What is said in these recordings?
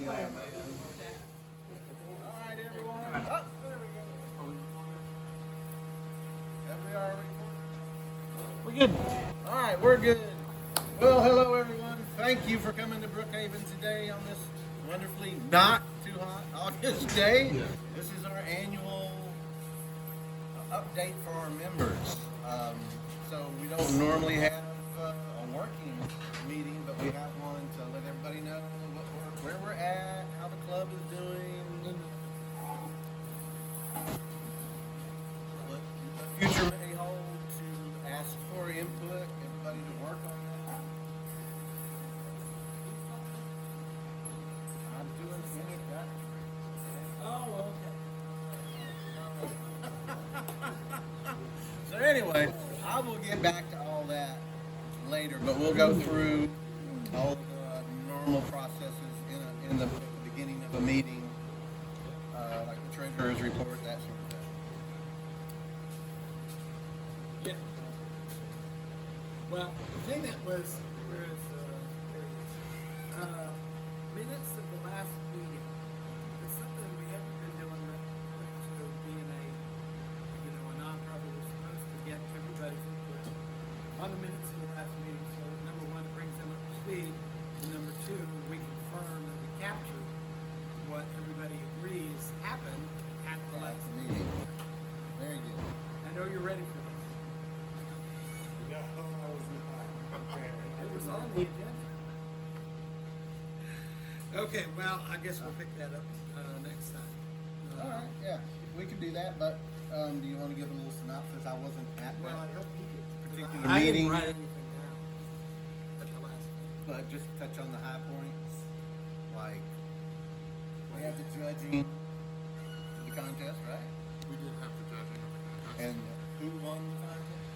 right, everyone. Oh, there we go. There we are. We're good. All right, we're good. Well, hello, everyone. Thank you for coming to Brookhaven today on this wonderfully not too hot August day. This is our annual update for our members. So we don't normally have a working meeting, but we have one to let everybody know where we're at, how the club is doing, what the future may hold, to ask for input, everybody to work on that. I'm doing introductory. Oh, okay. So anyway, I will get back to all that later, but we'll go through all the normal processes in the beginning of a meeting, like the treasurer's report, that sort of thing. Yeah. Well, the thing that was, minutes of the last meeting. It's something we haven't been doing to being a nonprofit. We're supposed to get everybody's input on the minutes of the last meeting. So number one, it brings them up to speed. And number two, we confirm that we captured what everybody agrees happened at the last meeting. Very good. I know you're ready for this. No, I was not. It was on the agenda. Okay, well, I guess we'll pick that up next time. All right, yeah, we can do that, but do you want to give a little synopsis? I wasn't at Well, I that hope you did. particular I meeting, didn't write anything down at the last meeting. but just touch on the high points, like we have the judging of the contest, right? We did have the judging of the contest. And who won the contest?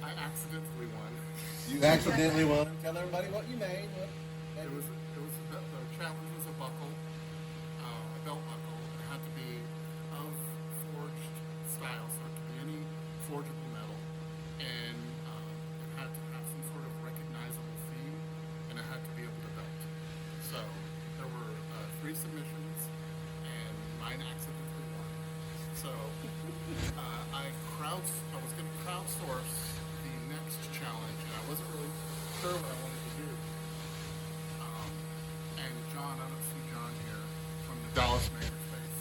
I accidentally won. You accidentally won. Tell everybody what you made. It was the challenge was a buckle, a belt buckle. It had to be of forged style, so it could be any forgeable metal, and it had to have some sort of recognizable theme, and it had to be able to belt. So there were 3 submissions, and mine accidentally won. So I was going to crowdsource the next challenge, and I wasn't really sure what I wanted to do. And John, I don't see John here from the Dallas Makerspace.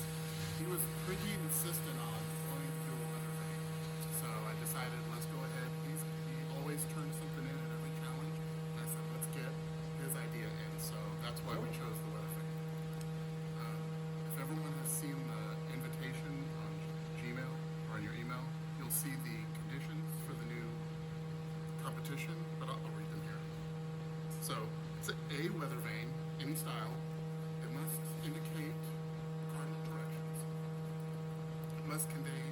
He was pretty insistent on wanting to do a letter vein. So I decided, let's go ahead. He always turns something in at every challenge. And I said, let's get his idea in. So that's why we chose the letter vein. If everyone has seen the invitation on Gmail or on your email, you'll see the conditions for the new competition, but I'll read them here. So it's a weather vane, any style. It must indicate cardinal directions. It must contain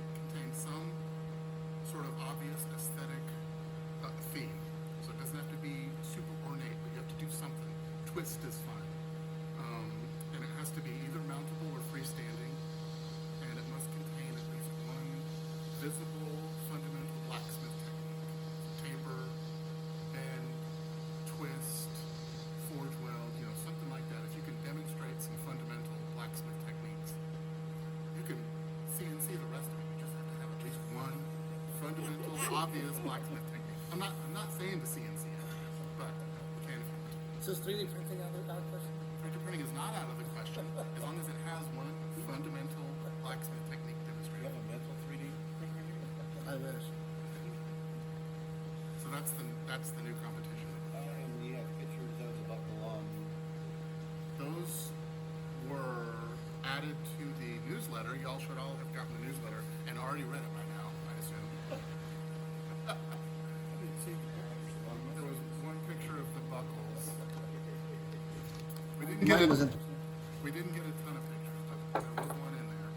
some sort of obvious aesthetic theme. So it doesn't have to be super ornate, but you have to do something. Twist is fine. And it has to be either mountable or freestanding. And it must contain at least one visible fundamental blacksmith technique. Taper, bend, twist, forge weld, something like that. If you can demonstrate some fundamental blacksmith techniques, you can CNC the rest of it. You just have to have at least one fundamental, obvious blacksmith technique. I'm not saying to CNC it, but you can if you want. So is 3D printing out of the question? 3D printing is not out of the question as long as it has one fundamental blacksmith technique You demonstrated. have a mental 3D printer here? I wish. So that's the new competition. And you have pictures of the buckle on. Those were added to the newsletter. Y'all should all have gotten the newsletter and already read it by now, I assume. There was one picture of the buckles. We didn't get Mine it. was interesting. We didn't get a ton of pictures, but there was one in there.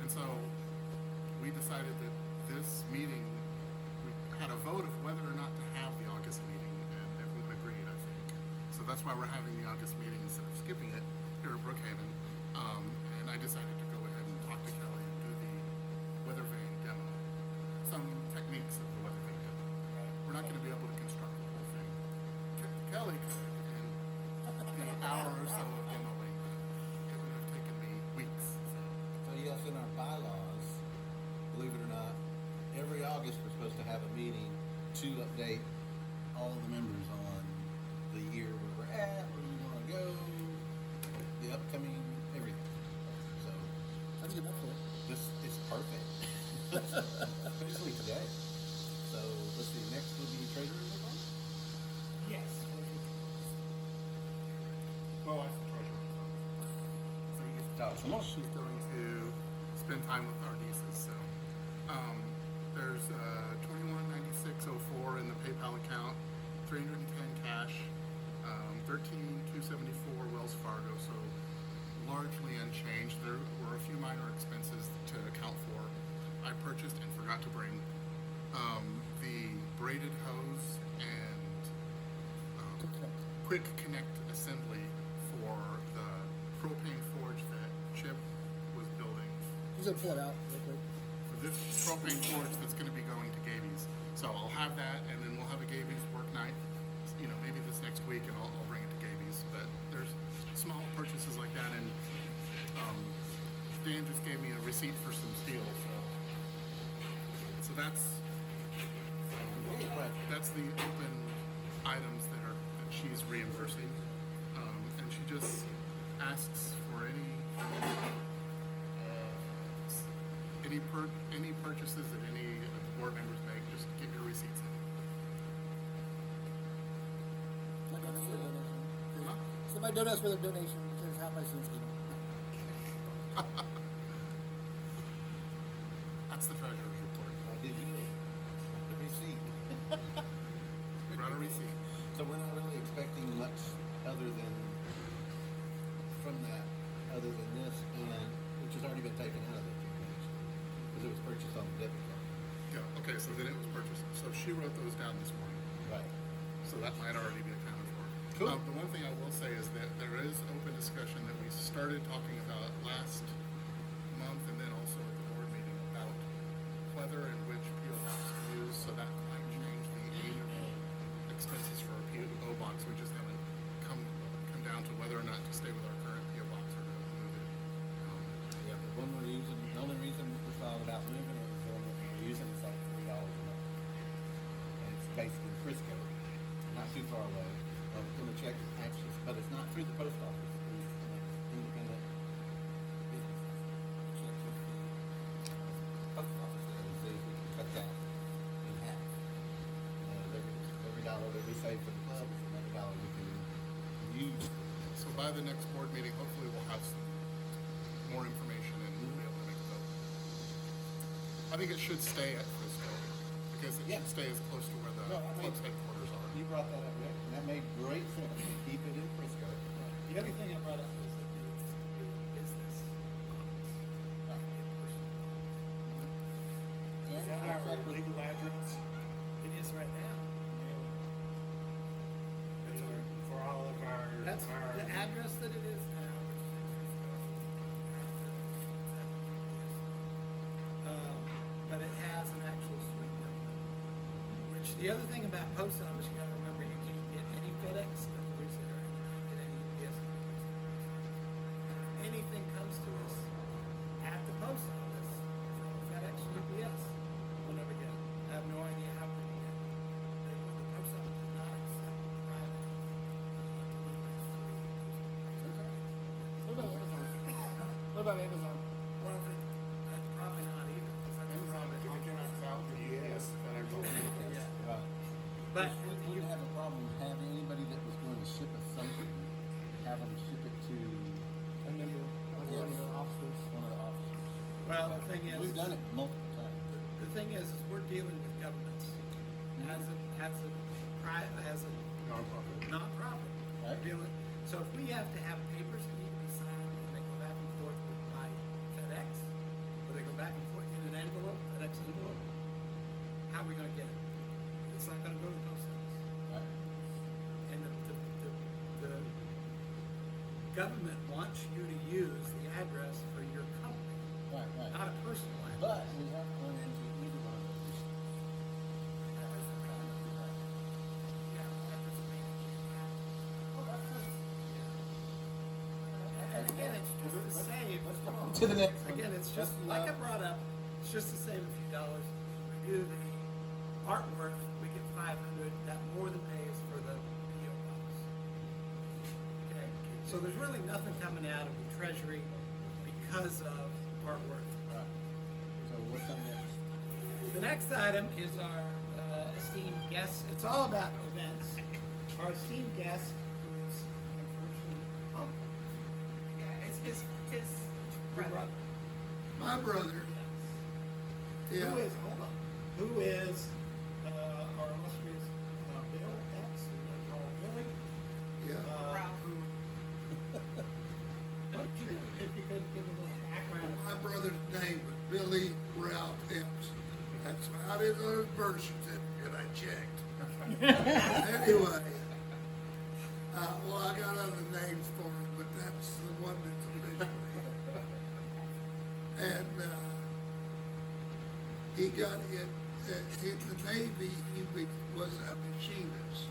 And so we decided that this meeting, we had a vote of whether or not to have the August meeting, and everyone agreed, I think. So that's why we're having the August meeting instead of skipping it here at Brookhaven. And I decided to go ahead and talk to Kelly and do the weather vane demo. Some techniques of the weather vane demo. We're not going to be able to construct the whole thing. Kelly could in the hour or so of demoing. It would have taken me weeks. So yes, in our bylaws, believe it or not, every August we're supposed to have a meeting to update all of the members on the year where we're at, where we want to go, the upcoming everything. So That's good enough for it. this is perfect, especially today. So let's see. Next will be treasurer report. Yes. Well, I treasure. So you get to talk some more. She's going to spend time with our nieces. So there's 2196.04 in the PayPal account, 310 cash, 13274 Wells Fargo. So largely unchanged. There were a few minor expenses to account for. I purchased and forgot to bring the braided hose and quick connect assembly for the propane forge that Chip was building. He's gonna pull it out real quick. For this propane forge that's going to be going to Gaby's. So I'll have that, and then we'll have a Gaby's work night, you know, maybe this next week, and I'll bring it to Gaby's. But there's small purchases like that, and Dan just gave me a receipt for some steel, so that's the open items that she's reimbursing, and she just asks for any purchases that any of the board members make. Just get your receipts in. Huh? Somebody donate us for their donation because half my students get them. That's the treasurer's report. Did you the receipt? Brought a receipt. So we're not really expecting much other than from that, other than this, and which has already been taken out of it because it was purchased on the debit card. Yeah. Okay. So then it was purchased. So she wrote those down this morning. Right. So that might already be accounted for. Cool. The one thing I will say is that there is open discussion that we started talking about last month and then also at the board meeting about whether and which PO box to use. So that might change the annual expenses for a PO box. We just haven't come down to whether or not to stay with our current PO box or to move it. Yeah, but when we're using, the only reason we thought about moving it is when we're using it's like $3 a month. And it's basically Frisco, not too far away. I'm gonna check actually, but it's not through the post office. It's an independent business. Check with the post office there and see if we can cut that in half. Every dollar that we save for the club is another dollar we can use. So by the next board meeting, hopefully we'll have some more information and we'll be able to make a vote. I think it should stay at Frisco because it should stay as close to where the club's headquarters are. You brought that up, Rick, and that made great sense. Keep it in Frisco. The other thing I brought up is that it's a business. Is that our legal address? It is right now. That's our, For all of our. that's the address that it is now. But it has an actual suite number. Which the other thing about post office, you gotta remember, you can't get any FedEx deliveries there, and you can't get any UPS deliveries there. Anything comes to us at the post office from FedEx or UPS, we'll never get it. I have no idea how we get it. The post office does not accept private deliveries. What about Amazon? What about Amazon? Well, that's probably not either. 'Cause that's Amazon probably- contracts out the UPS that I told you. Yeah. Right. But We wouldn't have a problem having anybody that was going to ship us something, have them ship it to I remember like one of the officers. one of the officers. well, the thing is, We've done it multiple times. the thing is we're dealing with governments as a Nonprofit. nonprofit. Right. We're dealing, so if we have to have papers that need to be signed and they go back and forth by FedEx, or they go back and forth in an envelope, FedEx envelope, how are we going to get it? It's not going to go to the post office. Right. And the government wants you to use the address for your company, Right, right. not a personal address. But we haven't run into either one of those issues. Yeah, that doesn't mean that you have To the next one. Again, it's just, That's like I love. brought up, it's just to save a few dollars. We do the artwork, we get 500, that more than pays for the PO box. Okay, so there's really nothing coming out of the treasury because of artwork. Right. So what's on next? The next item is our esteemed guest. It's all about events. Our esteemed guest, who is unfortunately uncle. Yeah, it's his Your brother. My brother. Yeah. Who is, hold on, who is our illustrious Bill X, who they call Billy. Yeah. Ralph. If you could give a little background. My brother's name was Billy Ralph Epps. That's how it is on his birth certificate. I checked. Anyway, well, I got other names for him, but that's the one that's officially. And he got in the Navy. He was a machinist.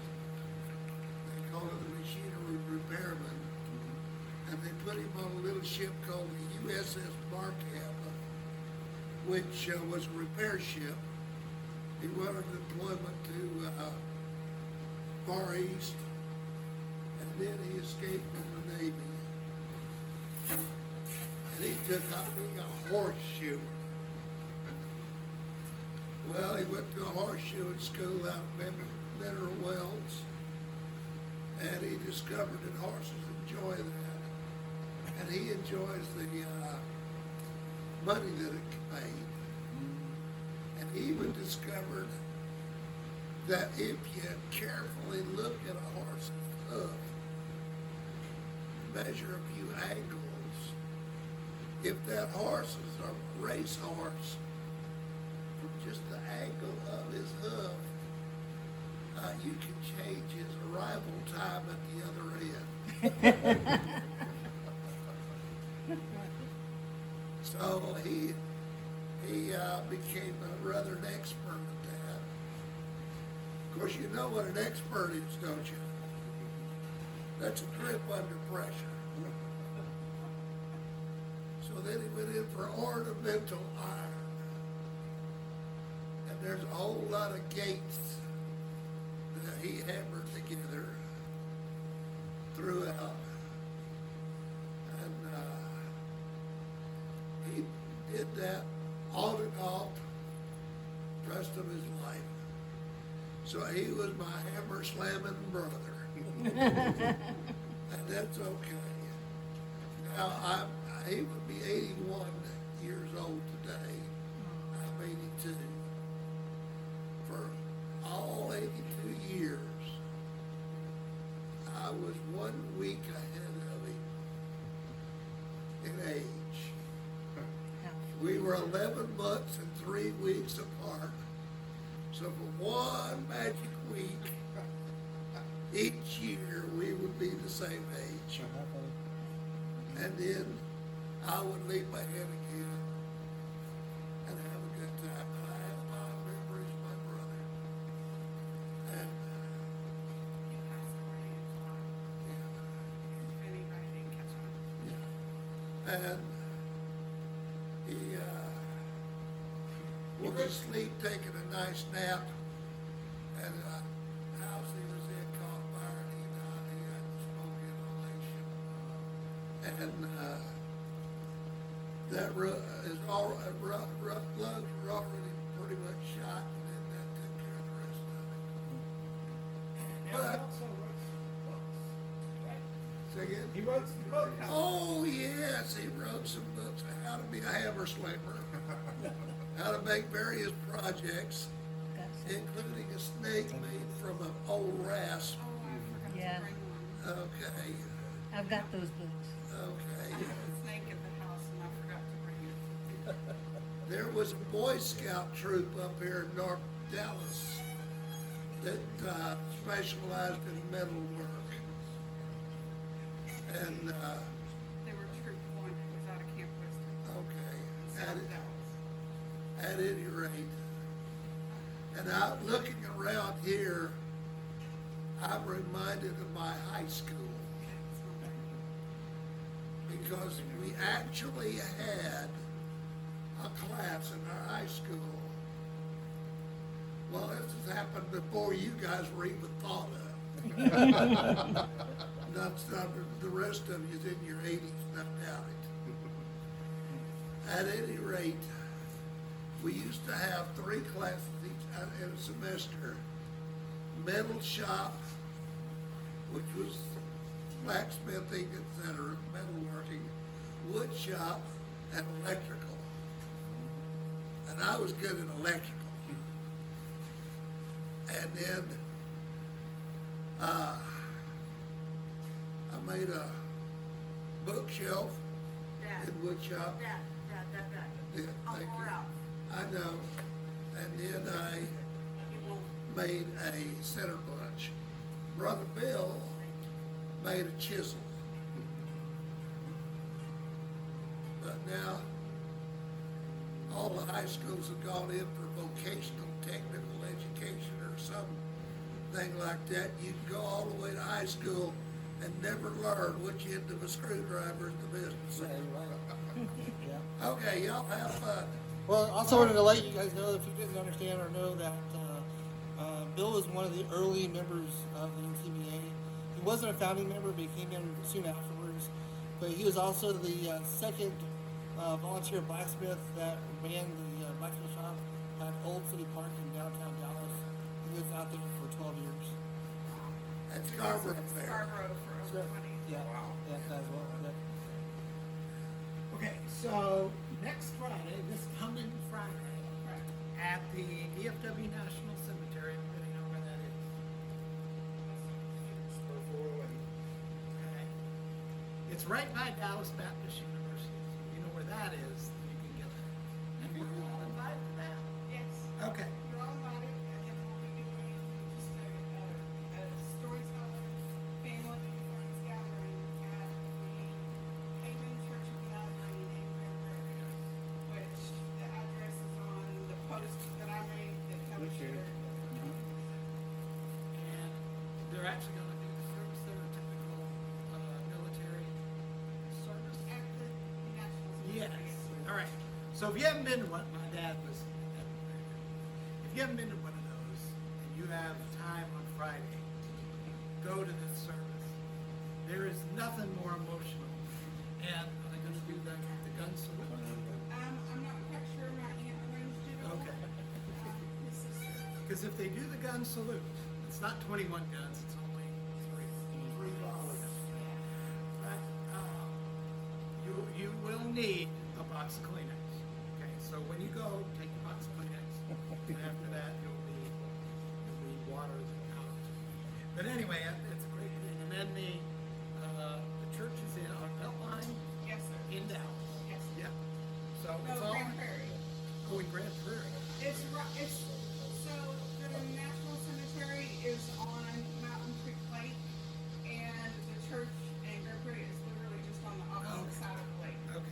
They called him a machinery repairman. And they put him on a little ship called the USS Markham, which was a repair ship. He went on deployment to Far East, and then he escaped from the Navy. And he took up being a horseshoe. Well, he went to a horseshoeing school out of Mineral Wells, and he discovered that horses enjoy that. And he enjoys the money that it made. And he even discovered that if you carefully look at a horse's hoof, measure a few angles, if that horse is a racehorse, from just the angle of his hoof, you can change his arrival time at the other end. So he became rather an expert at that. Of course, you know what an expert is, don't you? That's a grip under pressure. So then he went in for ornamental iron. And there's a whole lot of gates that he hammered together throughout. And he did that on and off the rest of his life. So he was my hammer slamming brother. And that's okay. Now, he would be 81 years old today. I'm 82. For all 82 years, I was 1 week ahead of him in age. We were 11 months and 3 weeks apart. So for one magic week, each year we would be the same age. And then I would leave my head again and have a good time. I have my memories of my brother. And He passed away in July. If anybody didn't catch on. and he was asleep taking a nice nap, and the house he was in caught fire, and he died. He had smoke inhalation, and that his lungs were already pretty much shot, and then that took care of the rest of it. Now, he But also wrote some books, right? say again? He wrote some books. Oh yes, he wrote some books on how to be a hammer slammer, how to make various projects, including a snake made from an old rasp. Oh, I forgot Yeah. to bring one. Okay, I've got those books. I okay. had a snake at the house and I forgot to bring it. There was a Boy Scout troop up here in North Dallas that specialized in metal work. And, They were troop one. It was out of Camp Wisdom. okay, South at, Dallas. at any rate. And out looking around here, I'm reminded of my high school. It's not bad. because we actually had a class in our high school. Well, this has happened before you guys were even thought of. Not the rest of you's in your 80s, not doubt it. At any rate, we used to have 3 classes each in a semester. Metal shop, which was blacksmithing, etc., metalworking, wood shop, and electrical. And I was good at electrical. And then I made a bookshelf Dad. in wood shop. Dad. Yeah, I'll thank pour you. out. I know. And then I You won't. made a center bunch. Brother Bill made a chisel. But now, all the high schools have gone in for vocational technical education or something like that. You can go all the way to high school and never learn which end of a screwdriver is the business. Okay, y'all have fun. Well, also wanted to let you guys know, if you didn't understand or know, that Bill was one of the early members of the NTxBA. He wasn't a founding member, but he came in soon afterwards. But he was also the second volunteer blacksmith that ran the blacksmith shop at Old City Park in downtown Dallas. He was out there for 12 years. That's Scarborough Fair. Scarborough for over 20. Yeah. Wow. Yeah, as well. Yeah. Okay, so next Friday, this coming Friday, at the DFW National Cemetery, everybody know where that is? Okay. It's right by Dallas Baptist University. So you know where that is, you can get there. And we're all invited to that. Yes. Okay. You're all invited, and then we'll be doing just a storyteller, family, and friends gathering at the Haven Church of Gathering in Grand Prairie, which the address is on the post that I made that Kelly shared. And they're actually going to do the service there, a typical military service. At the National Yes. Cemetery. All right. So if you haven't been to one, my dad was. If you haven't been to one of those and you have time on Friday, go to this service. There is nothing more emotional. And are they going to do the gun salute? I'm not quite sure my aunt arranged it all. Okay. His sister. Because if they do the gun salute, it's not 21 guns. It's only three dollars. But you will need a box of Kleenex. Okay, so when you go, take the box of Kleenex, and after that you'll be water out. But anyway, it's a great thing. And then the church is in on Beltline Yes, sir. in Dallas. Yes. Yeah. So No, it's all Grand Prairie. oh, in Grand Prairie. It's so the National Cemetery is on Mountain Creek Lake, and the church in Grand Prairie is literally just on the opposite Okay. side of the lake. Okay.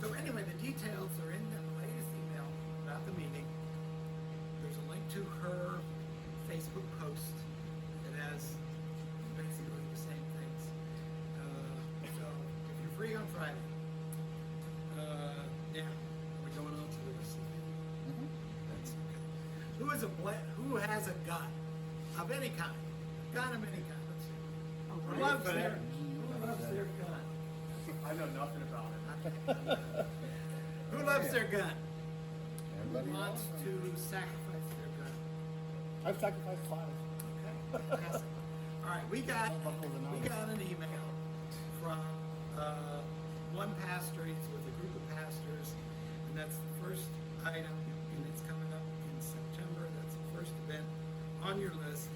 So anyway, the details are in the latest email about the meeting. There's a link to her Facebook post that has basically the same things. So if you're free on Friday, yeah, we're going on to this. That's okay. Who has a gun of any kind? Gun of any kind. Let's see. Who loves their gun? I know nothing about it. Who loves their gun? Everybody Wants to sacrifice their gun? I've sacrificed 5. Okay, fantastic. All right, we got an email from one pastor. He's with a group of pastors, and that's the first item, and it's coming up in September. That's the first event on your list.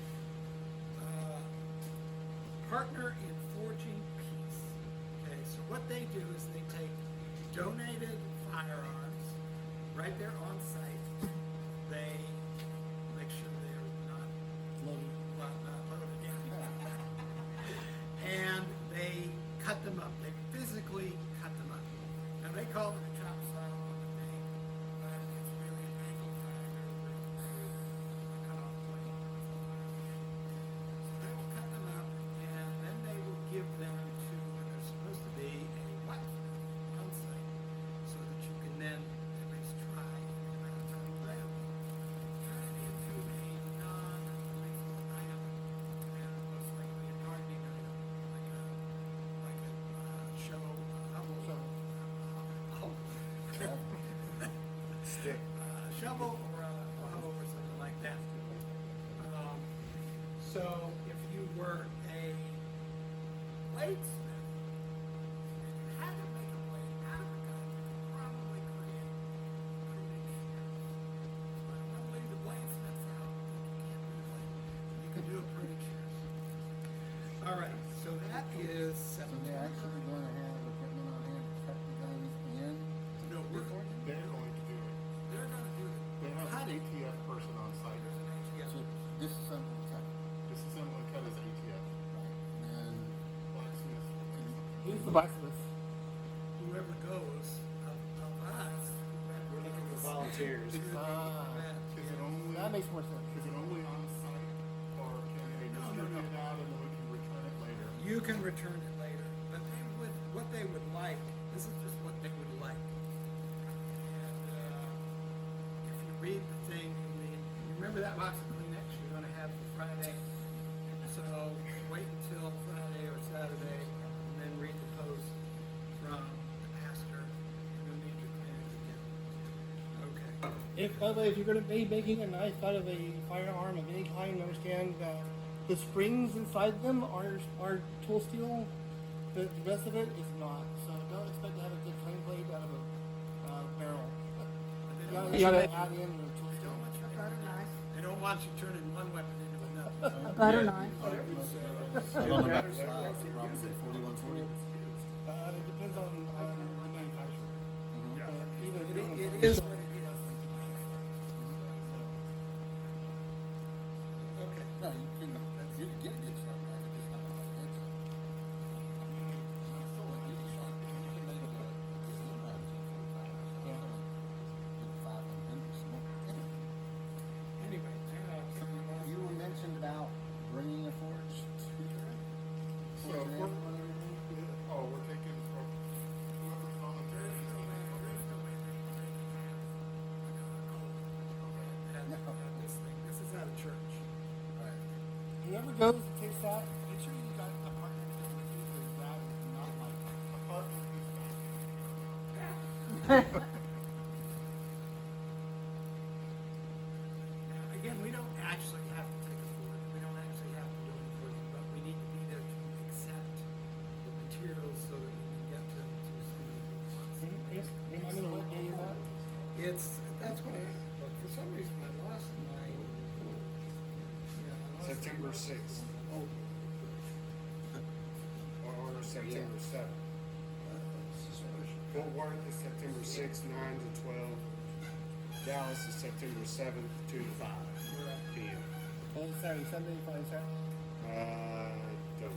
Partner in Forging Peace. Okay, so what they do is they take donated firearms right there on site. They make sure they're not loaded, and they cut them up. They physically cut them up. Now they call it a chop saw on the thing, but it's really an angle grinder with a cut-off blade. So they will cut them up, and then they will give them to, and they're supposed to be a shovel or a plow or something like that. So if you were a bladesmith and you had to make a blade out of a gun, you could probably create pruning shears. But I want to leave the bladesmiths out. You can't do the blade. You can do a pruning shears. All right, so that is So they're actually going to have equipment on hand to cut the guns in? no, we're going to They're going to do it. they're going to do the They have an cutting. ATF person on site. There's an ATF. So disassemble the cut, Disassemble and cut is ATF. right? And then Blacksmith. Who's the blacksmith? Whoever goes of us, We're looking for volunteers. Is it only? That makes more sense. Is it only on site, or can they distribute it out and then we can return it later? You can return it later, but they would, what they would like, this is just what they would like. And if you read the thing, I mean, you remember that box of Kleenex you're going to have for Friday? So wait until Friday or Saturday, and then read the post from the pastor. You'll need your Kleenex again. Okay. If, by the way, if you're going to be making a knife out of a firearm of any kind, understand that the springs inside them are tool steel. The rest of it is not. So don't expect to have a good flame blade out of a barrel. You gotta add in the tool They steel. don't want you to Butter knife. They don't want you turning one weapon into another. A butter knife. still on the back side, probably 4140. It depends on the manufacturer. It is what it is. Okay. No, you can get a good sharp knife, it's just not a high edge. Still a really sharp, you can make a gazillion rounds in 45. So Yeah. it's 500 smoke. Anyway, So you were mentioned about bringing a forge to there? So we're taking from whoever's volunteering. This is out of church. Right. Whoever goes and takes that, make sure you got a partner with you for that is not like A partner who's Again, we don't actually have to take a forward. We don't actually have to do any forwarding, but we need to be there to accept the materials so that we can get them to somebody who wants them. Yes, remind me what day is that? That's what for some reason I lost my. Yeah, I lost September 6th. Oh, Or September 7th. Fort Worth is September 6th, 9 to 12. Dallas is September 7th, 2 to 5 p.m. Oh, Saturday, Sunday, Friday, Saturday. Don't.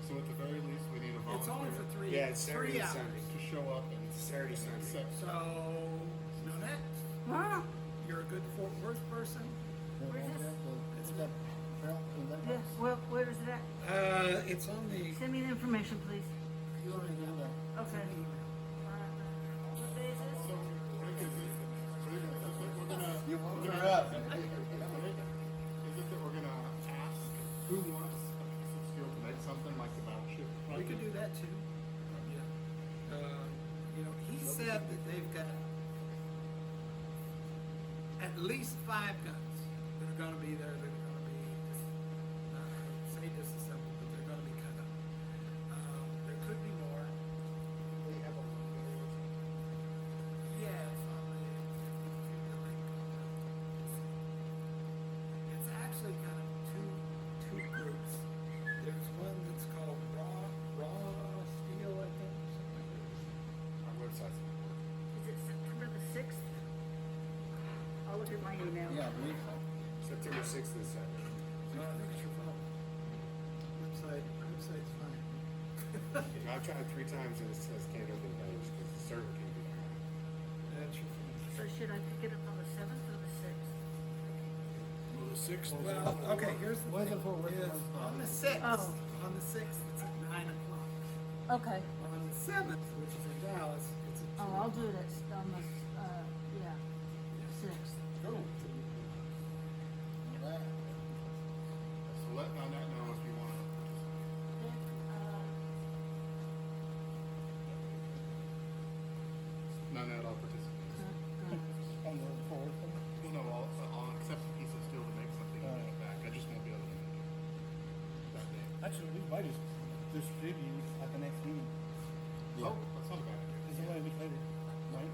So at the very least, we need a it's only volunteer for 3. Yeah, it's Saturday 3 and hours. Sunday. to show up and Saturday, Sunday. accept. So, Nonette, Ah, you're a good Fort Worth person. Where's this? Is that barrel? Is that yes, well, where is it at? It's on the. Send me the information, please. You already know that. Okay. What day is this? So, Rick, is it we're gonna, You woke her up. is it that we're gonna ask who wants a piece of steel to make something like the battleship? We could do that too. Yeah. You know, he said that they've got at least 5 guns that are going to be there. That are going to be, say disassembled, but they're going to be cut up. There could be more. They have a Yeah, it's on the link. It's actually kind of two groups. There's one that's called Raw Steel, I think. Something like that. Our website's Is it September the 6th? I'll look at my email. Yeah, I believe so. September 6th and 7th. No, I think it's your phone. Website's fine. I've tried 3 times and it says can't open page because the server can't be found. That's your phone. So should I pick it up on the 7th or the 6th? Well, the 6th. Well, okay, here's the When's thing. it for? When's it Is for? on the 6th. Oh. On the 6th, it's at 9 o'clock. Okay. On the 7th, which is in Dallas, it's at 2. Oh, I'll do it on the, yeah, 6th. Cool. All right. So let Nanette know if you want to participate. Nanette, I'll participate. on the fourth. Actually, we might just distribute at the next meeting. Oh, that's not a bad idea. Because only a week later, right?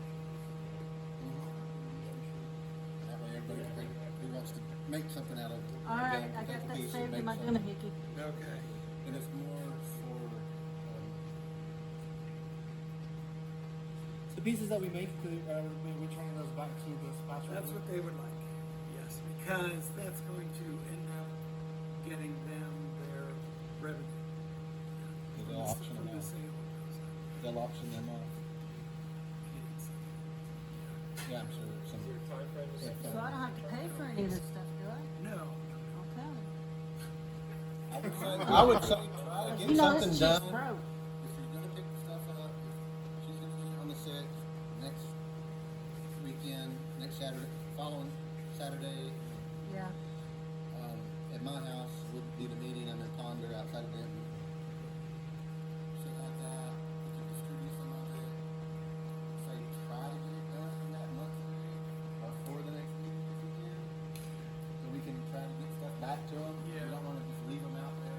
That way everybody can think, who wants to make something out of it. All right, I got that saved in my doohickey. Okay. And it's more for, The pieces that we make, we return those back to the splash. That's what they would like, yes, because that's going to end up getting them their revenue. they'll auction From them the off. sale of those. They'll auction them off. Yeah, I'm sure some. So I don't have to pay for any of this stuff, do I? No, Okay. I would say try to You get know, something this done. chick's broke. If you're gonna pick the stuff up, she's gonna get it on the sixth, next weekend, next Saturday, following Saturday, Yeah. at my house would be the meeting. I'm in Ponder outside of Denton. Shit like that. We can distribute some of it. Say try to get it done in that month before the next meeting if you can. So we can try to get stuff back to them. Yeah. We don't wanna just leave them out there.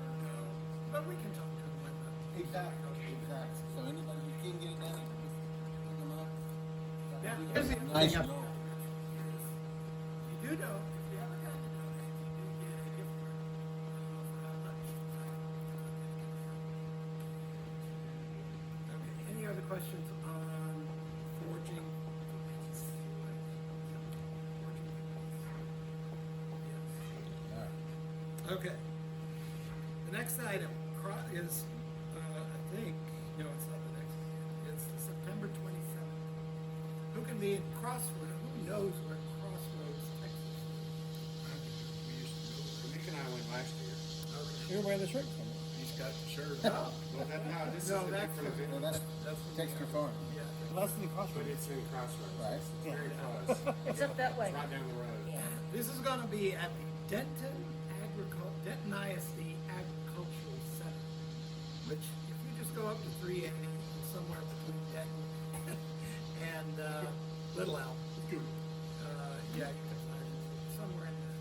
but we can talk to them like that. Exactly. Exactly. So anybody who can get it done, just pick them up. Yeah, That would here's be the a other nice thing goal. You do know, if you ever got to donate, you do get a gift card. I don't know for how much. Okay, any other questions on forging? Yes. Okay. The next item is, I think, no, it's not the next, it's September 27th. Who can be in Crossroads? Who knows where Crossroads, Texas is? Nick and I went last year. You're wearing the shirt from it. He's got the shirt. Oh, Well, no, this No, is a that's different for- Well, event. that's from Texture the- Farm. yeah. Well, that's the But crossroads. it's in Crossroads. Right. It's Yeah. very close. It's up that way. It's right down the road. This is gonna be at the Denton Denton ISD Agricultural Center, which if you just go up to 380, it's somewhere between Denton and Little Elm. Yeah, you can find it somewhere in there.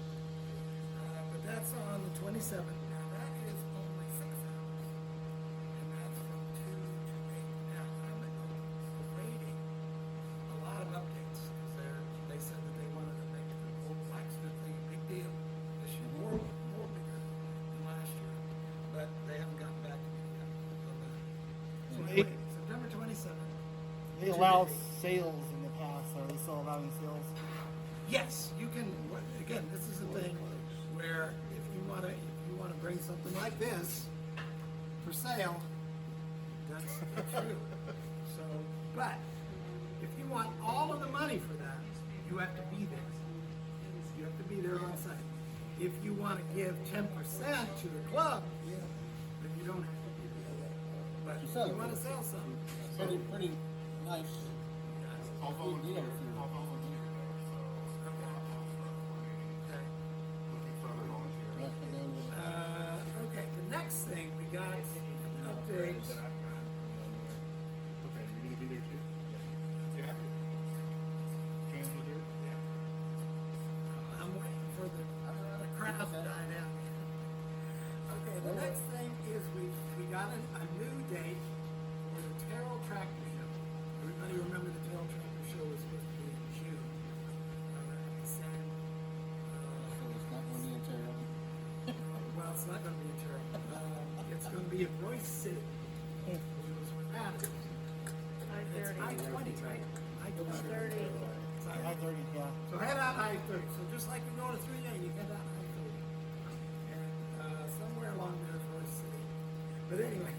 But that's on the 27th. Now that is only 6 hours, and that's from 2 to 8. Now I'm awaiting a lot of updates because they said that they wanted to make the whole blacksmith thing a big deal this year, more bigger than last year, but they haven't gotten back to me yet on that. So anyway, September 27th. They allowed sales in the past. Are they still allowing sales? Yes, you can. Again, this is a thing where if you want to bring something like this for sale, that's true. So, but if you want all of the money for that, you have to be there. You have to be there on site. If you want to give 10% to the club, then you don't have to be there. But if you want to sell something, Pretty nice. I'll volunteer. Deal if you're- I'll volunteer there, so okay. looking for other volunteers. Okay, the next thing we got an update. Okay, you're gonna be there too? Yeah. James will do it? Yeah. I'm waiting for the crowd to die down. Okay, the next thing is we got a new date for the Terrell Tractor Show. Everybody remember the Terrell Tractor Show was supposed to be in June. At the same, So it's not gonna be in Terrell. well, it's not going to be in Terrell. It's going to be in Royce City. It was with Adams. It's 5:30. I-20, right? I-20. 30. It's I-20. I-30, yeah. So head out I-30. So just like you're going to 380, head out I-30. And somewhere along there is Royce City. But anyway,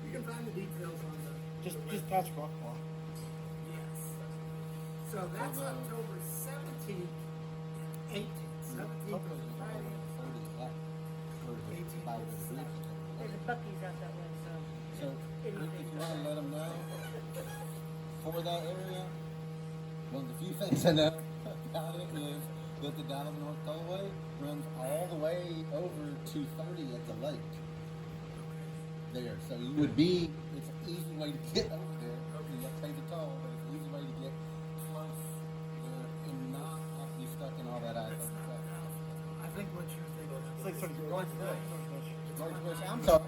you can find the details on the Just the past Rockwall. Yes. So that's October 17th and 18th. 17th is a Friday. 18. There's a Buc-ee's out that way, so. So if you wanna let them know for that area, one of the few things I know about it is that the Dallas North Tollway runs all the way over to 30 at the lake. There, so you would be, it's an easy way to get over there. You have to pay the toll, but it's an easy way to get close there and not have to be stuck in all that That's not I-35. I think what you're thinking of. It's like sort of George Bush. George Bush, I'm sorry.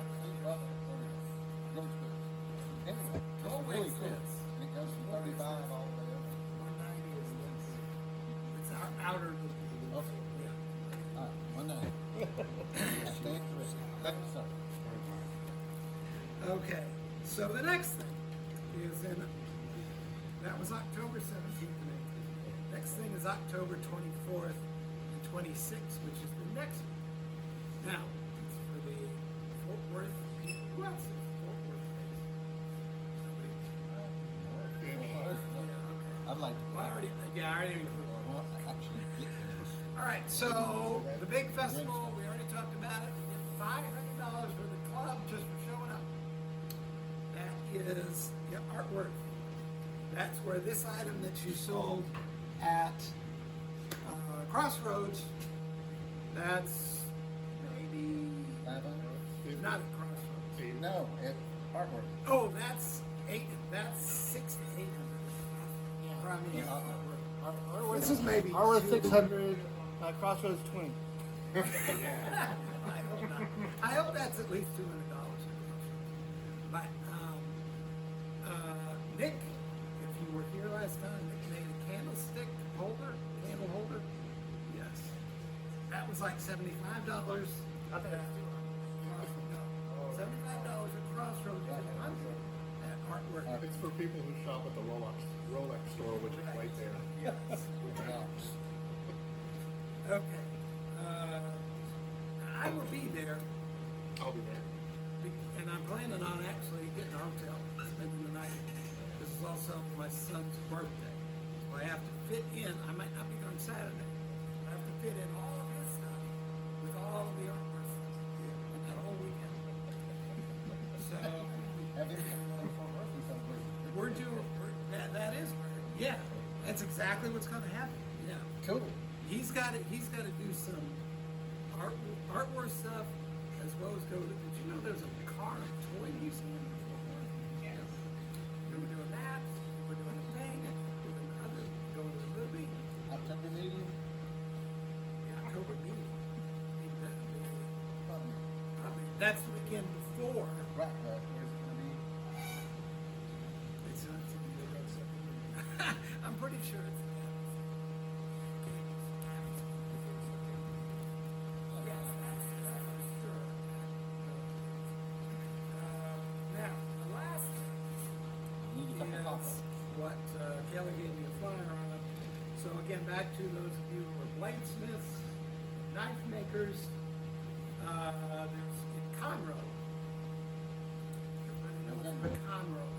Okay, so the next thing is that was October 17th and 18th. Next thing is October 24th and 26th, which is the next one. Now, it's for the Fort Worth, who else is Fort Worth based? Somebody? Yeah, okay. I'd like to. Well, I already included. Well, actually, get this. All right, so the big festival, we already talked about it. You get $500 for the club just for showing up. That is artwork. That's where this item that you sold at Crossroads, that's maybe not at Crossroads. No, it artwork. Oh, that's 6 to 800. Probably artwork. This is maybe Our worth 2. 600, Crossroads 20. I hope not. I hope that's at least $200. But Nick, if you were here last time, Nick made a candle holder. Yes, that was like $75. I think $75 at Crossroads, $100 at artwork. It's for people who shop at the Rolex store, which is right there. Yes. Okay. I will be there. I'll be there. And I'm planning on actually getting a hotel, spending the night. This is also my son's birthday. So I have to fit in, I might not be there on Saturday. I have to fit in all of his stuff with all of the artwork stuff in that whole weekend. So Have him come on Fort Worth and celebrate. that is where, yeah, that's exactly what's gonna happen, yeah. Cool. He's got to do some artwork stuff as well as go to. Did you know there's a car and toy museum in Fort Worth? Yes. We were doing that. We were doing a thing. Doing the other. Going to the movie. October meeting. The October meeting. Probably that's the weekend before. Right, but where's it gonna be? It's I'm pretty sure it's. Yes, that's for sure. Now, the last thing Need a couple is pop-ups. what Kelly gave me a flyer on. So again, back to those of you who are bladesmiths, knife makers, there's in Conroe. Everybody knows where Conroe is.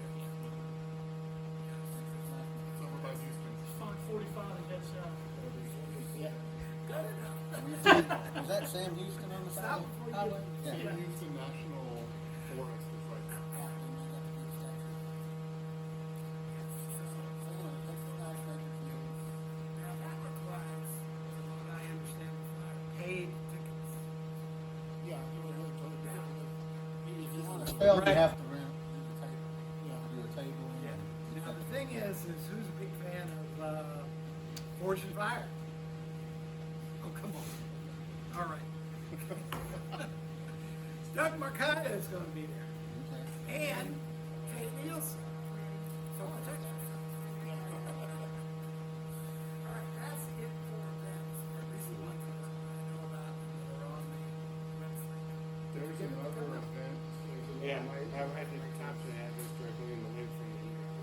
It's over by Houston. Font 45 and head south. Yeah. Good enough. Was that Sam Houston on the side? South before you Highway? get- Yeah. Houston National Forest is right there. Now that requires, from what I understand, paid tickets. Yeah, it was really totally different. If you want to spell, you Right. have to rent, do a table. Now the thing is who's a big fan of Forge and Fire? Oh, come on. All right. Doug Marcada is going to be there. Okay. And Kate Nielsen. So protect yourself. All right, that's it for events, or at least the ones that I know about that are on the website. There's another event. Yeah, I had the Thompson address directly in the link from the email.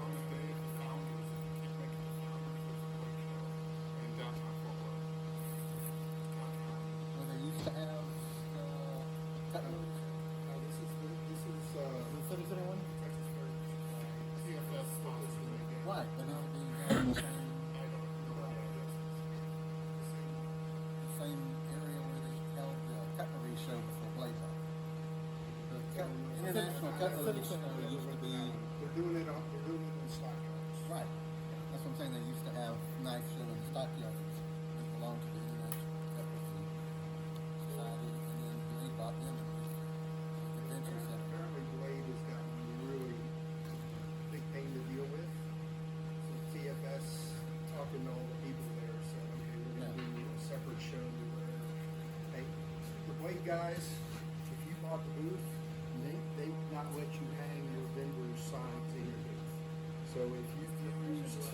On the day of the founders, keep making the founders, there's a boat show in downtown Fort Worth. Where they used to have, cutlery. This is The 30-center one? Texas Fair, TFS sponsors the game. Right, but now being held in the same, I don't know what the address is. the same area where they held the cutlery show before Blade Rock. The International Cutlery Show used to be, They're doing it in Stockyards. right, that's what I'm saying, they used to have knife show in the stockyards that belonged to the International Cutlery Society, and then Blade bought them and moved the convention center. Apparently Blade has gotten really big pain to deal with. So TFS, talking to all the people there, said, okay, we're gonna do a separate show where, hey, the Blade guys, if you bought the booth, they would not let you hang your vendor's signs in your booth. So if you used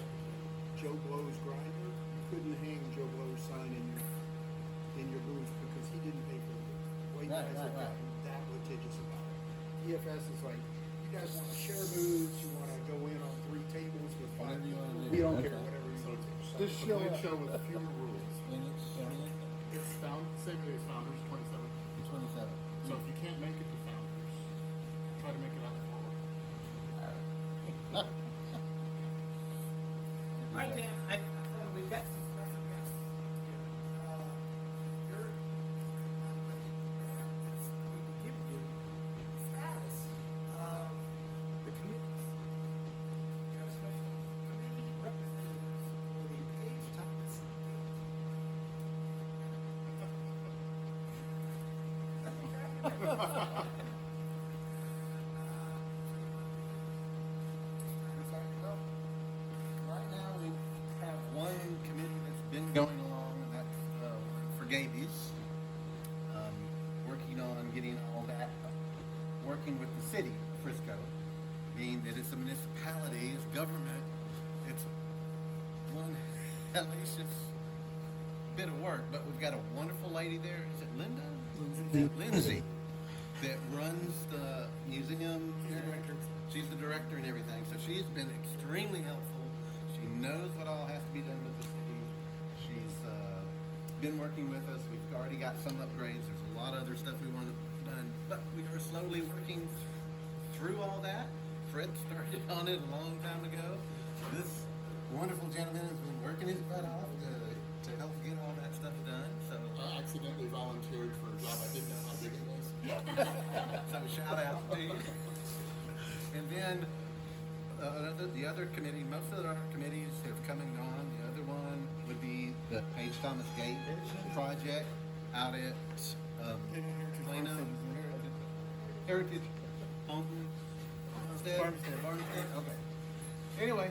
Joe Blow's grinder, you couldn't hang Joe Blow's sign in your booth because he didn't pay for the booth. The Blade Right, guys right, have right. gotten that litigious about it. TFS is like, you guys wanna share booths, you wanna go in on 3 tables with 5 Whatever you people, wanna do. we don't care, Okay. whatever you So want to. it's a blade show with fewer rules. And it's It's same day as Founders, 27. 27. So if you can't make it to Founders, try to make it out forward. Right, Dan, we've got some special guests here. You're, we can give you the status of the committees. You have special committee representatives for the Page Thomas. Well, right now we have one committee that's been going along, and that's for Gabies. Working on getting all that, working with the city of Frisco, being that it's a municipality, it's government, it's one hellacious bit of work, but we've got a wonderful lady there. Is it Linda? Lindsay, that runs the museum. She's the director and everything. So she's been extremely helpful. She knows what all has to be done with the city. She's been working with us. We've already got some upgrades. There's a lot of other stuff we want done, but we are slowly working through all that. Fred started on it a long time ago. This wonderful gentleman has been working his butt off to help get all that stuff done. So I accidentally volunteered for a job I didn't know how big it was. so shout out to you. And then the other committee, most of our committees have come and gone. The other one would be the Page Thomas Gate project out at Plano Heritage Homestead. Farmstead. Okay. Anyway,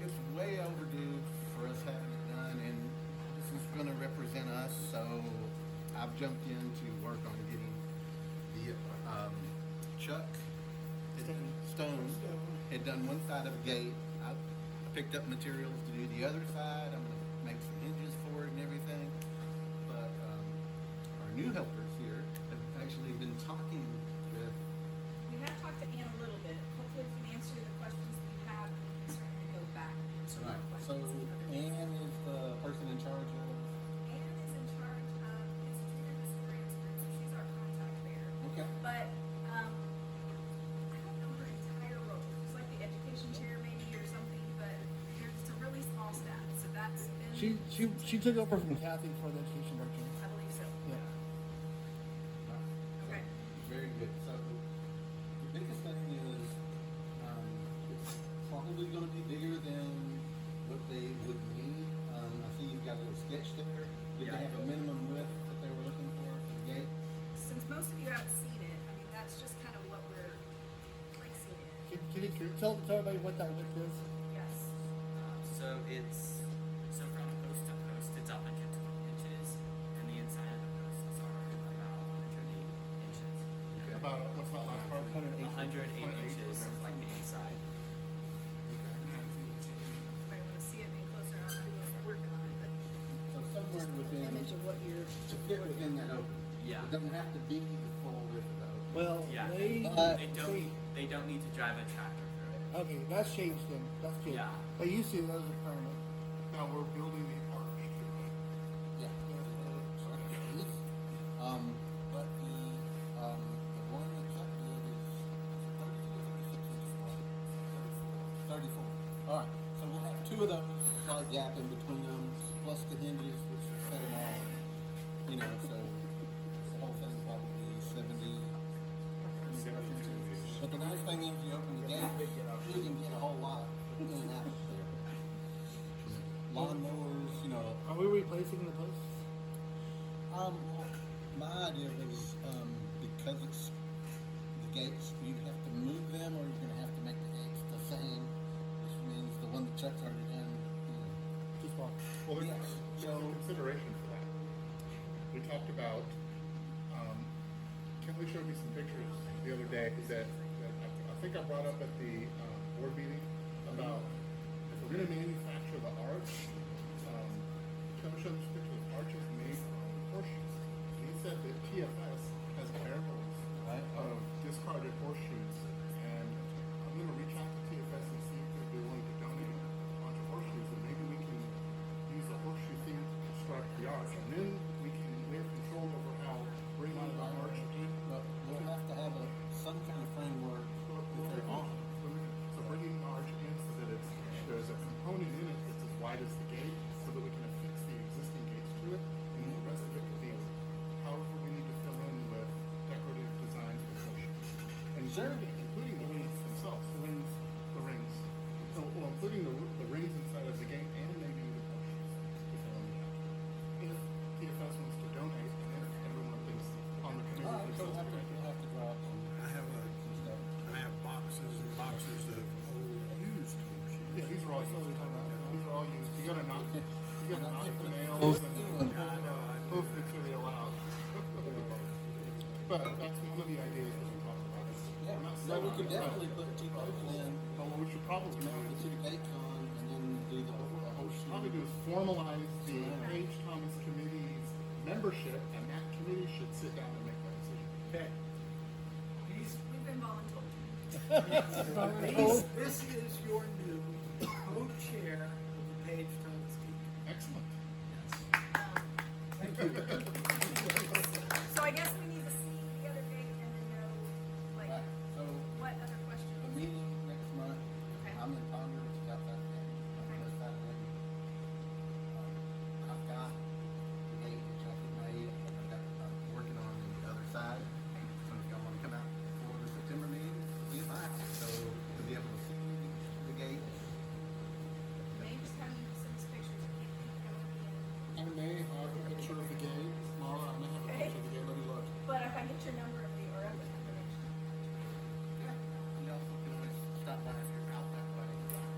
it's way overdue for us having it done, and this is going to represent us. So I've jumped in to work on getting the Chuck Stone had done one side of the gate. I picked up materials to do the other side. I'm going to make some hinges for it and everything. But our new helpers here have actually been talking with. We have talked to Ann a little bit. Hopefully we can answer the questions that you have, and we can certainly go back and answer more So questions. Ann is the person in charge of. Ann is in charge of instituting this grants group, so she's our contact there. Okay. But, I don't know her entire role. It's like the education chair maybe or something, but there's just a really small staff, so that's been. She took over from Kathy for the education director. I believe so. Yeah. Okay. Very good. So the biggest thing is it's probably going to be bigger than what they would need. I see you've got a little sketch there. Did they have a minimum width that they were looking for the gate? Since most of you haven't seen it, I mean, that's just kind of what we're placing it. Can you tell everybody what that width is? Yes. So from post to post, it's 112 inches, and the inside of the posts are about 108 inches. About, what's that last part? 108 inches is like the inside. If I want to see it any closer, I'll do a work on it, but So somewhere within, image of what you're. to fit within that open. Yeah. It doesn't have to be the full width of the open. Well, Yeah. They don't need to drive a tractor through it. okay, that's changed then. That's good. Yeah. They used to, that was a requirement. Now we're building the arch to it. Yeah. But the one that Chuck did is 32 or 36 inches wide. 34. All right. So we'll have two of those, slight gap in between them, plus the hinges, which will set them all. You know, so the whole thing probably 70. 72 inches. But the nice thing is, you open the gate, you can get a whole lot in and out there. Lawnmowers, you know. Are we replacing the posts? Well, my idea was because it's the gates, you'd have to move them, or you're gonna have to make the gates the same, which means the one that Chuck's already done. Too small. Well, there's, Yes. there's a consideration for that. We talked about, Kelly showed me some pictures the other day that I think I brought up at the board meeting about if we're gonna manufacture the arch, Kelly showed me some pictures of arches made from horseshoes. And he said that TFS has barrels including the rings themselves. The rings. The rings. So, well, including the rings inside of the gate and maybe the potions. If TFS wants to donate, and if everyone thinks on the committee thinks You'll that's a good idea. have to draw up some stuff. I have boxes and boxes of old used machines. Yeah, these are all used. These are all used. You gotta knock the nails and both material out. But that's one of the ideas that we talked about. Yeah, I'm not so we saying could it's not- definitely put two posts in, But what we should probably do mount it to the gate con, and then do the what we overall. should probably do is formalize the H. Thomas Committee's membership, and that committee should sit down and make that decision. Okay. We've been voluntold. This is your new co-chair of the Page Thomas Team. Excellent. Thank you. So I guess we need to see the other date and then know, like, Right, so what other questions. the meeting next month, Okay. I'm in Congress, got that thing, I'm gonna start in. I've got the gate that y'all can made, I'm working on the other side. So if y'all wanna come out for the September meeting, we'll be fine, so to be able to see the gate. Maybe just have you send us pictures. I can't think how many. I may have a picture of the gate. Mara, I may have a Okay. picture of the gate. Let me look. But if I get your number of the, or of the information. Yeah. You also can always stop by if you're out that way.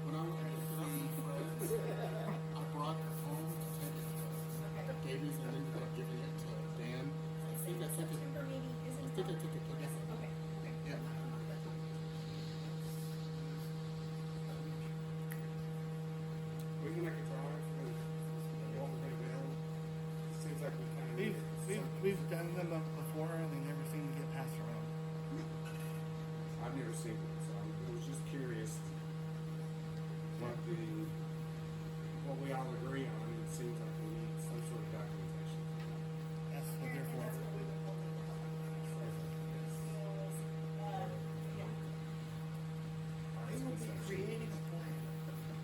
When I went to see Fred's, I brought home tickets. Okay. Davies, and ended up giving it to Dan. I think I took it. September meeting I isn't. think I took a picture. Okay. Okay. Yeah. We can make a drawing for what we're gonna build. Seems like we kind of. We've done them before, and they never seem to get passed around. I've never seen it, so I was just curious what we all agree on. It seems like we need some sort of documentation. That's what they're for. That's what we were holding the yeah. They will be creating a plan,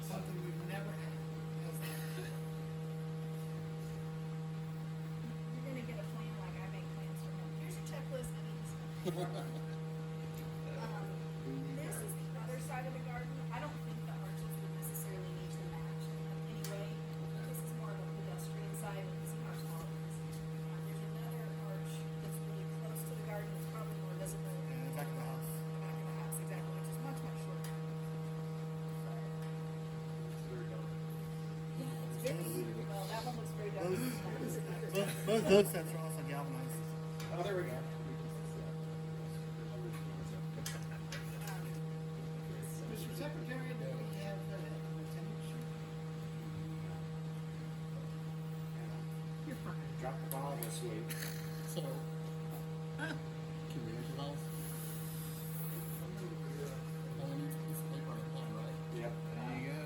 something we've never had. You're gonna get a plan like I make plans for him. Here's your checklist, I need this. This is the other side of the garden. I don't think the arches would necessarily need to match anyway. This is more of a pedestrian side, and see how tall it is. There's another arch that's really close to the garden, it's probably more visible. In the back of the house. The back of the house, exactly, which is much, much shorter. It's very dark. Yeah, it's very, well, that one looks very dark. Both those sets are also galvanized. Oh, there we go. Mr. Secretary, do we have an attendance sheet? You're fine. Dropped the ball this week. So, community halls. Only needs a piece of paper and a pen, right? Yep. There you go.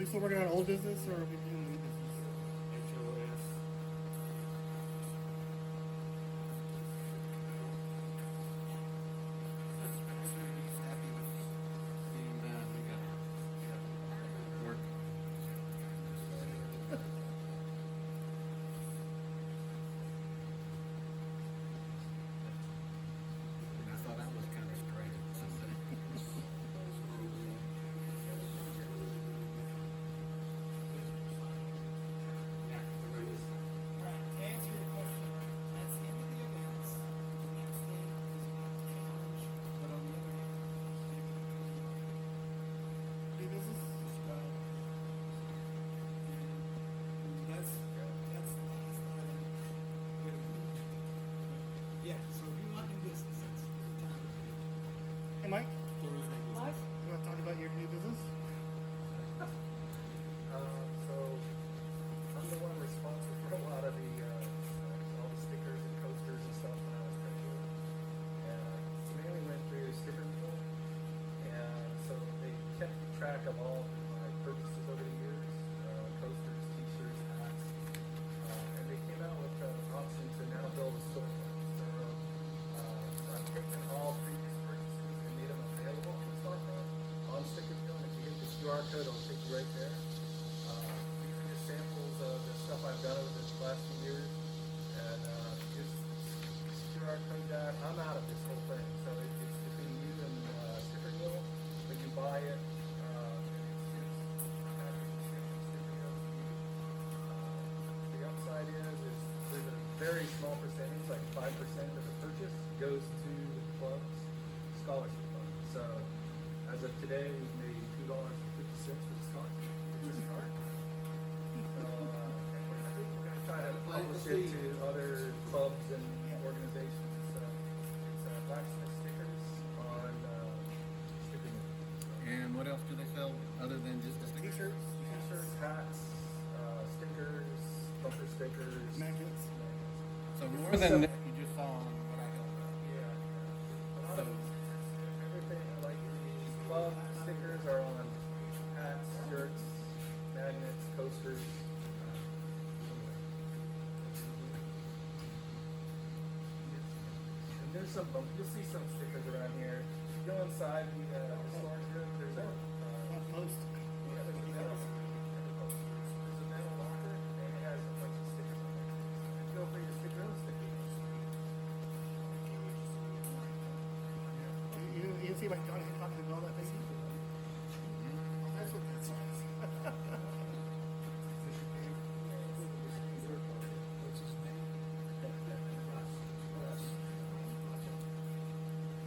we still working on old business or are we doing new business? HOS. He's happy with being done. We got work. I thought that was kind of strange. Right, to answer your question, that's the end of the events. The next thing is not the challenge, but on the other hand, New business? that's the last item. Yeah, so if you want new business, that's the time. Hey, Mike, Mike? you want to talk about your new business? So I'm the one responsible for a lot of the all the stickers and coasters and stuff when I was president. And I mainly went through sticker pool, and so they kept track of all of my purchases over the years, coasters, T-shirts, hats, and they came out with an option to now build a storefront. So I've taken all previous purchases and made them available on the storefront on sticker peel, and if you hit the QR code, it'll take you right there. These are just samples of the stuff I've done over the last few years, and just QR code that. I'm out of this whole thing, so it's between you and Sticker Mill. When you buy it, it's packaged shipped from Sticker Mill to you. The upside is there's a very small percentage, like 5% of the purchase goes to the club's scholarship fund. So as of today, we've made $2.50 for the scholarship. This card. So I think we're going to try to publish it to other clubs and organizations. It's blacksmith stickers on sticker mill. And what else do they sell other than just the stickers? T-shirts, hats, stickers, bumper stickers, Magnets. So more than that you just saw on what I held up. Yeah. A lot So of everything, like the club stickers are on hats, shirts, magnets, coasters. And there's some, you'll see some stickers around here. If you go inside the storage room, there's a, Post. yeah, there's a metal, there's a metal locker, and it has a bunch of stickers on it. Feel free to stick your own stickers. You see like Johnny Hancock and all that thing? That's what that says.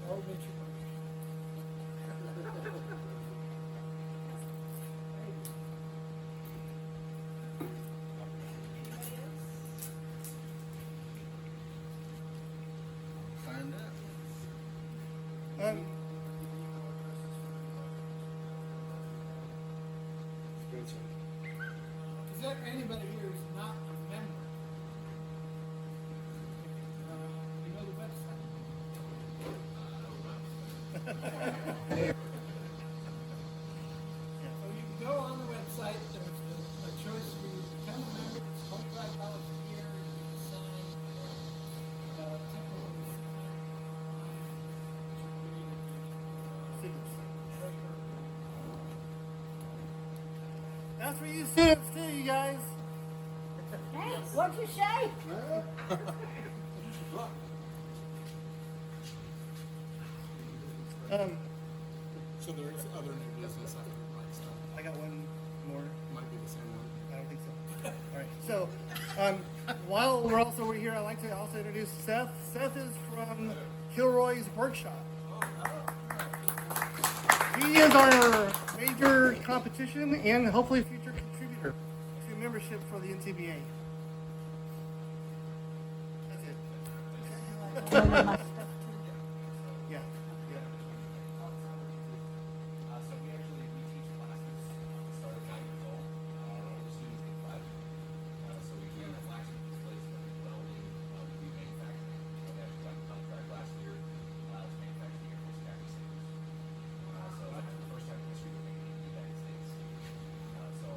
Elementary. find out. Is there anybody here who's not a member? You know the website? So you can go on the website, there's a choice for you to become a member, it's $25 a year, you can sign, temporary That's for you students too, you guys. Hey, what'd you say? So there is other new business after Mike's done. I got one more. Might be the same one. I don't think so. All right. So, while we're also here, I'd like to also introduce Seth. Seth is from Kilroy's Workshop. He is our major competition and hopefully future contributor to membership for the NTBA. That's it. Yeah. So we actually teach classes start at 9 years old. Older students get 5. So we do flashing displacement, welding, we do manufacturing. We actually got a contract last year to manufacture the Air Force khaki suits. So that's the first time in history we're making it in the United States. So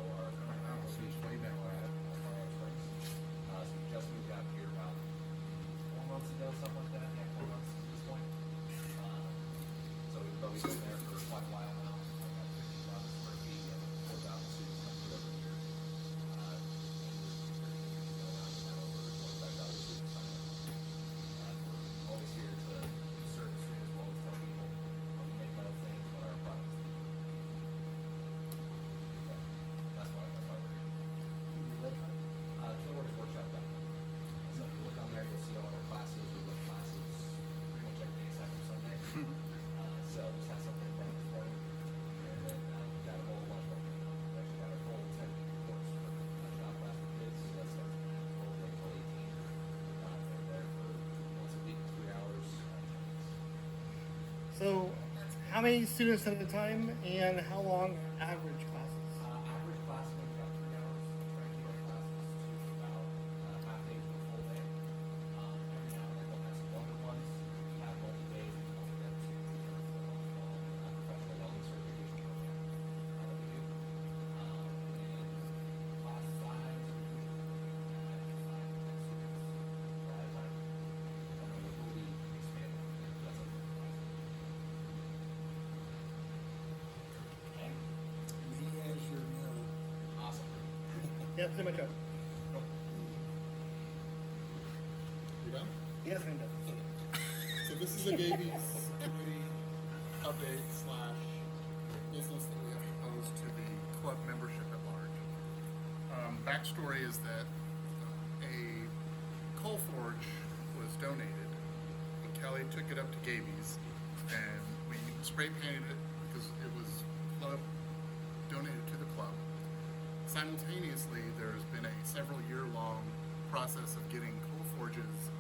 So, how many students at a time, and how long are average classes? Average class is about 3 hours. Try to keep our classes to about half day to a full day. Every now and then we'll have some longer ones. We have multi-days and we'll get to professional welding certification program that we do. And class size, we usually at 5 to 10 students at a time. And then we will be expanding. That's a class. Okay. Me as your no. Awesome. Yeah, pretty much. You done? Yes, I know. So this is a Gaby's committee update / business that we have proposed to the club membership at large. Backstory is that a coal forge was donated, and Kelly took it up to Gaby's, and we spray painted it because it was club donated to the club. Simultaneously, there's been a several-year-long process of getting coal forges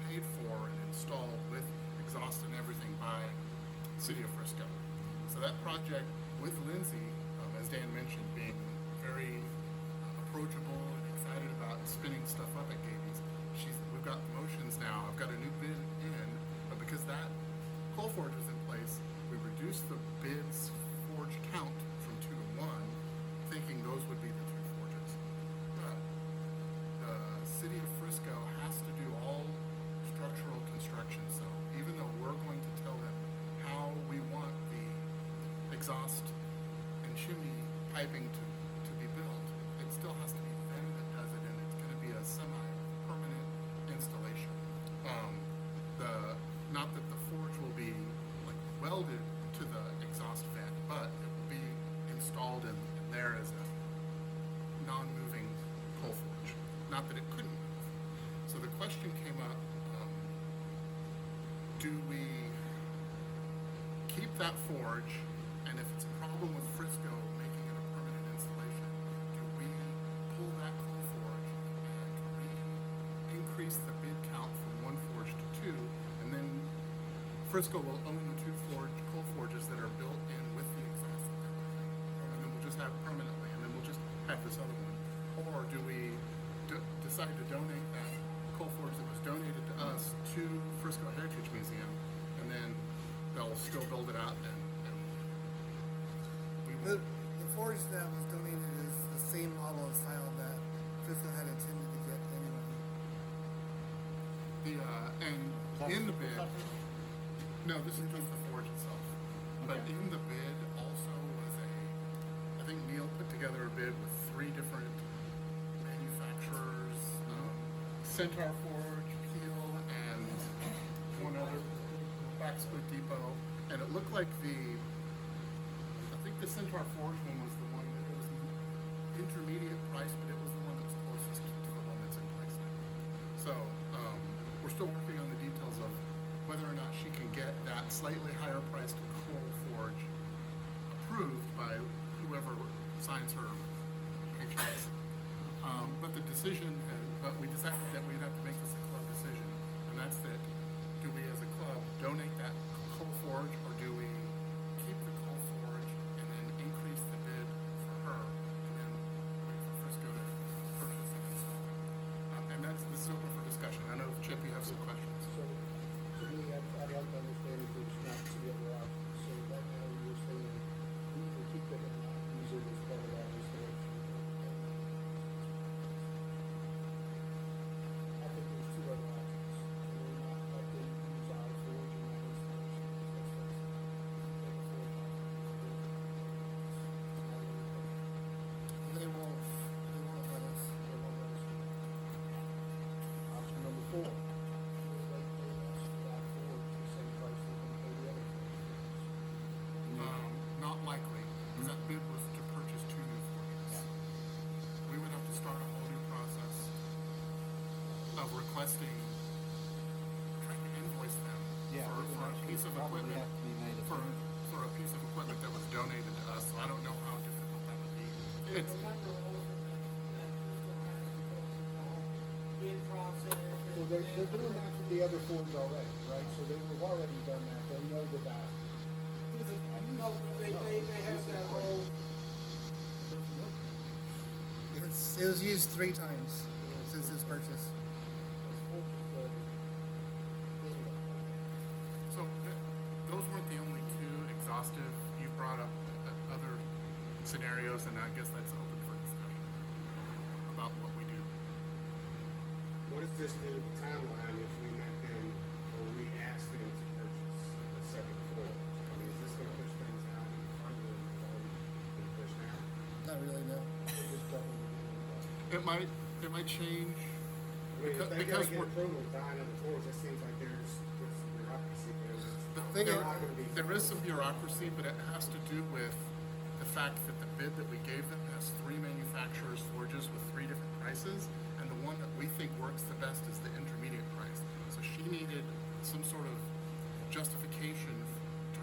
paid for and installed with exhaust and everything by City of Frisco. So that project with Lindsay, as Dan mentioned, being very approachable and excited about spinning stuff up at Gaby's, we've got motions now. I've got a new bid in, but because that coal forge was in place, we reduced the bid's forge count from 2 to 1, thinking those would be the 2 forges. But the City of Frisco has to do all structural construction, so even though we're going to tell them how we want the exhaust and chimney piping to be built, it still has to be them that does it, and it's going to be a semi-permanent installation. Not that the forge will be like welded to the exhaust vent, but it will be installed in there as a non-moving coal forge. Not that it couldn't move. So the question came up, do we keep that forge, and if it's a problem with Frisco making it a permanent installation, do we pull that coal forge and increase the bid count from 1 forge to 2, and then Frisco will own the 2 coal forges that are built in with the exhaust and everything, and then we'll just have it permanently, and then we'll just have this other one. Or do we decide to donate that coal forge that was donated to us to Frisco Heritage Museum, and then they'll still build it out, and we will. The forge that was donated is the same model and style that Frisco had intended to get anyway. And in the bid, no, this is just the forge itself. But in the bid also was I think Neil put together a bid with 3 different manufacturers, Centaur Forge, Peel, and one other, Back Split Depot, and it looked like I think the Centaur Forge one was the one that was intermediate price, but it was the one that was closest to the one that's in place now. So, we're still working on the details of whether or not she can get that slightly higher priced coal forge approved by whoever signs her paychecks. But the decision, but we decided that we'd have to make this a club decision, and that's that, do we as a club donate that coal forge, or do we keep the coal forge and then increase the bid for her, and then wait for Frisco to purchase and install it? And this is open for discussion. I know, Chip, you have some questions. So, to me, I'd like to understand if there's not 2 other options. So right now you're saying we either keep it or not use it as part of our installation. I think there's 2 other options. And we're not let them use our forge in that installation. That's take a forge off. They won't let us. They won't let us do that. Option number 4. They pay us for that forge the same price they're going to pay the other forge. Not likely, because that bid was to purchase 2 new forges. We would have to start a whole new process of requesting, trying to invoice them for a piece of equipment, for a piece of equipment that was donated to us. So I don't know how difficult that would be. It's Remember also that Crystal has to go through the whole bid process. Well, they're doing that for the other forge already, right? So they've already done that, they know the value. No, they have that whole, It was used 3 times since its purchase. So those weren't the only two exhaustive. You brought up other scenarios, and I guess that's open for discussion about what we do. What is this new timeline if we met them or we ask them to purchase a second floor? I mean, is this gonna push things out in front of them or can push now? Not really, no. It might change I mean, if they because gotta get we're. approval to buy another floor, it seems like there's some bureaucracy there. The They're thing is, not gonna be. there is some bureaucracy, but it has to do with the fact that the bid that we gave them has 3 manufacturers' forges with 3 different prices, and the one that we think works the best is the intermediate price. So she needed some sort of justification to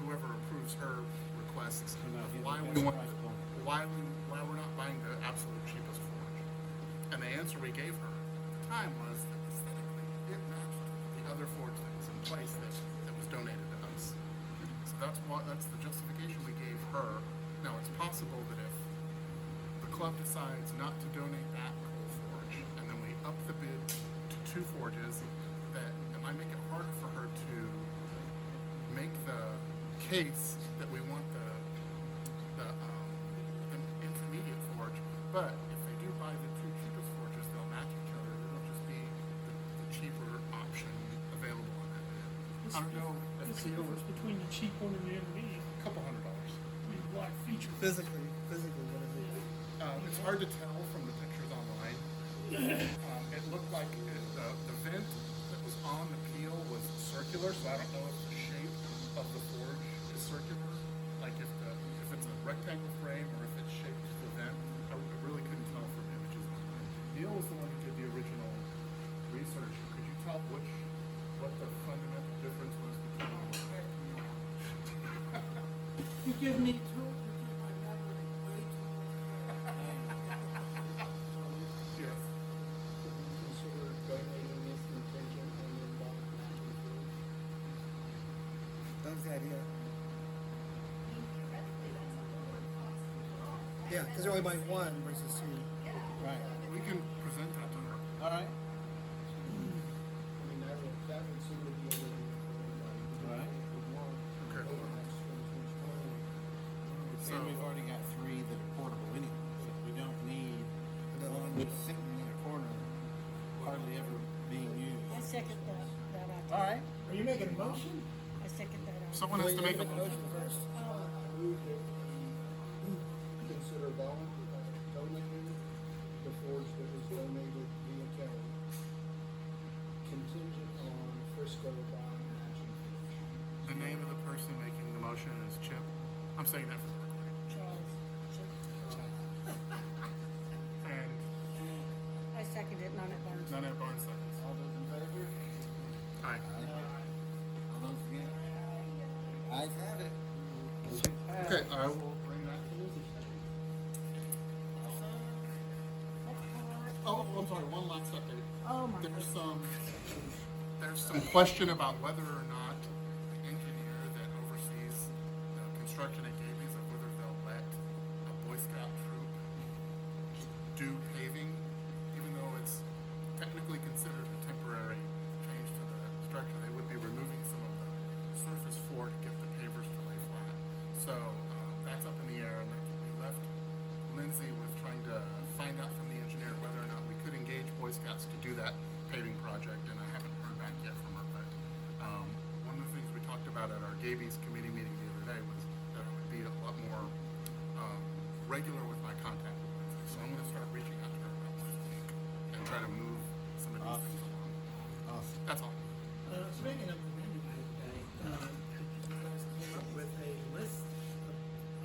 whoever approves her requests of why why we're not buying the absolute cheapest forge. And the answer we gave her at the time was that aesthetically it matched the other forge that was in place that was donated to us. So that's the justification we gave her. Now it's possible that if the club decides not to donate that coal forge and then we up the bid to 2 forges, that it might make it harder for her to make the case that we want the intermediate forge. But if they do buy the 2 cheapest forges, they'll match each other. It'll just be the cheaper option available on that bid. I don't know if What's the difference between the cheap one and the intermediate? a couple $100. I mean, what feature? Physically, what is it? It's hard to tell from the pictures online. It looked like the vent that was on the peel was circular, so I don't know if the shape of the forge is circular, like if it's a rectangle frame or if it's shaped to the vent. I really couldn't tell from images online. Neil was the one who did the original research. Could you tell what the fundamental difference was between them? you give me 2, you give my memory way too Yes. Consider donating this contingent and then buying matching forge. That was the idea. Theoretically, that's a lower cost overall. Yeah, because they're only buying 1 versus 2. Right. We can present that to her. All right. I mean, that would sort of be a little bit for everybody. Right. If we want, Okay. over the next 20, So- And we've already got 3 that are portable anyway, so we don't need one just sitting in a corner, hardly ever being used. I second that idea. All right. Are you making a motion? I second that idea. Someone has to make a motion. first. I move that we consider donating the forge that was donated via Kelly contingent on Frisco buying matching forge. The name of the person making the motion is Chip. I'm saying that for the recording. Charles. And I second it, Nanette Barnes. Nanette Barnes seconds. All those in favor? Aye. All those against? Ayes have it. Okay, I will bring that to Lizzie. Oh, I'm sorry, one last update. Oh my There's goodness. there's some question about whether or not the engineer that oversees the construction at Gaby's, of whether they'll let a Boy Scout troop do paving, even though it's technically considered a temporary change to the structure. They would be removing some of the surface floor to get the pavers to lay flat. So that's up in the air, and we left Lindsay with trying to find out from the engineer whether or not we could engage Boy Scouts to do that paving project, and I haven't heard back yet from her. But one of the things we talked about at our Gaby's committee meeting the other day was that I would be a lot more regular with my contact with Lindsay. So I'm going to start reaching out to her about once a week and try to move some of these things along. Awesome. That's all. Speaking of the menu night today, you guys came up with a list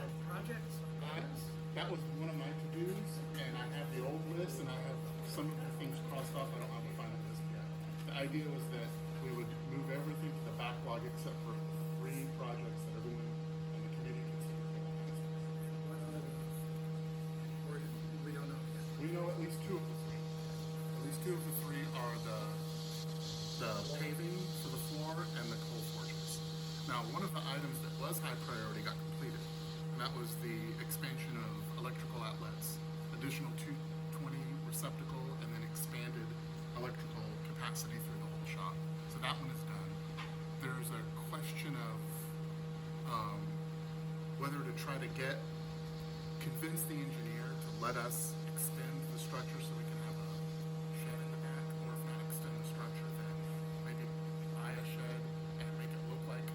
of projects. That was one of my to-dos, and I have the old list, and I have some of the things crossed off. I don't have a final list yet. The idea was that we would move everything to the backlog except for 3 projects that everyone on the committee considers. What are those? Or we don't know yet. We know at least 2 of the 3. At least 2 of the 3 are the Now, one of the items that was high priority got completed, and that was the expansion of electrical outlets, additional 220 receptacle, and then expanded electrical capacity through the whole shop. So that one is done. There's a question of whether to try to convince the engineer to let us extend the structure so we can have a shed in the back, or if not extend the structure, then maybe buy a shed and make it look like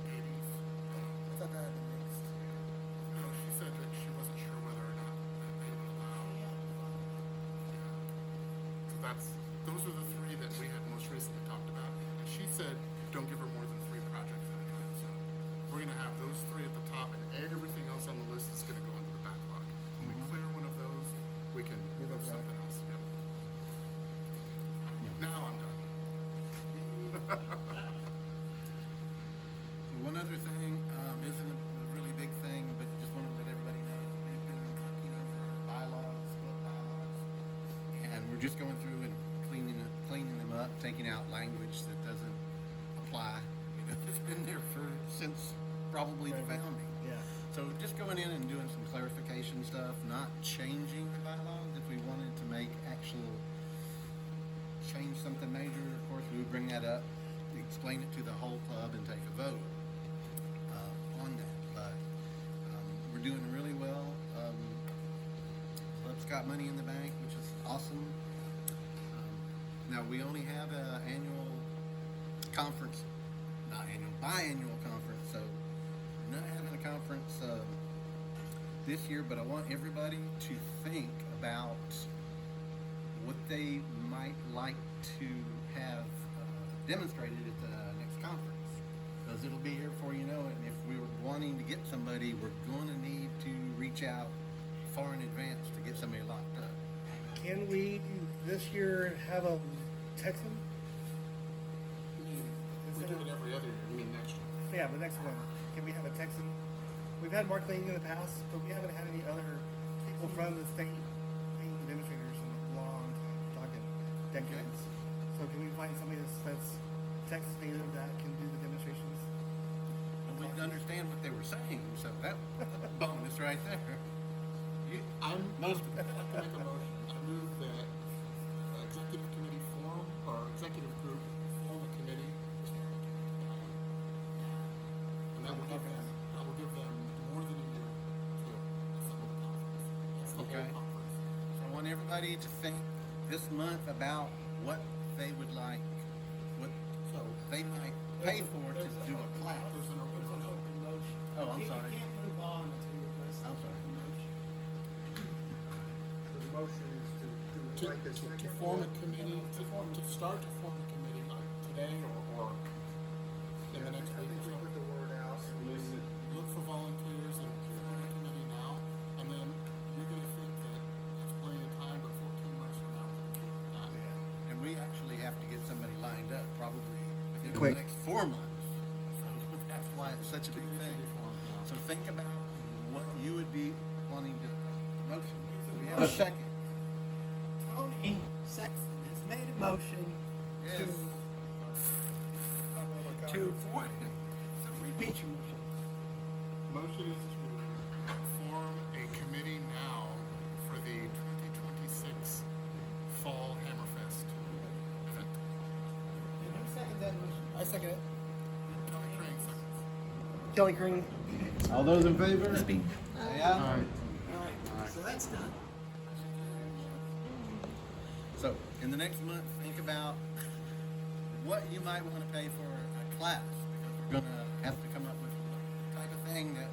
Katie's. I thought that had been mixed. No, she said that she wasn't sure whether or not that they would allow. Yeah. So those are the three that we had most recently talked about. And she said, don't give her more than 3 projects at a time. So we're gonna have those 3 at the top, and everything else on the list is gonna go into the backlog. When we clear one of those, we can move up something else. Yep. Now I'm done. One other thing, isn't a really big thing, but just wanted to let everybody know, we've been looking over bylaws, book bylaws, and we're just going through and cleaning them up, taking out language that doesn't apply. You know, it's been there since probably the founding. Yeah. So just going in and doing some clarification stuff, not changing the bylaws. If we wanted to make change something major, of course, we would bring that up, explain it to the whole club, and take a vote on that. But we're doing really well. Club's got money in the bank, which is awesome. Now we only have an annual conference, biannual conference. So we're not having a conference this year, but I want everybody to think about what they might like to have demonstrated at the next conference, because it'll be here before you know it. And if we were wanting to get somebody, we're going to need to reach out far in advance to get somebody locked up. Can we this year have a Texan? We do it every other year. You mean next year? Yeah, the next one. Can we have a Texan? We've had Mark Lane in the past, but we haven't had any other people from the state being demonstrators in a long time. We're talking decades. So can we find somebody that's Texas native that can do the demonstrations? And we can understand what they were saying, so that bonus right there. Most of it. I'd like to make a motion. I move that executive committee form, or executive group form a committee. And that will give them more than a year to assemble the conference. That's the Okay. whole conference. So I want everybody to think this month about what they would like, what they might pay for to do a class. There's an open There's an motion. open motion. Oh, I'm You sorry. can't move on until you list I'm the sorry. open motion. So the motion is to do it right this To second? form a committee, to start to form a committee like today or in the next I week think or we so. put the word out and then Look for volunteers and form a committee now, and then you're gonna think that it's plenty of time, but 14 months from now, we're gonna be done. And we actually have to get somebody lined up probably within Quick. the next 4 months. So that's why it's such a big thing. So think about what you would be wanting to motion. We have a second. Tony Sexton has made a motion Yes. so repeat your motion. Motion is to form a committee now for the 2026 Fall Hammerfest event. And who seconded that motion? I second it. Kelly Crane seconds. Kelly Crane. All those in favor? Say aye. All right, so that's done. So in the next month, think about what you might want to pay for a class, because we're going to have to come up with the type of thing that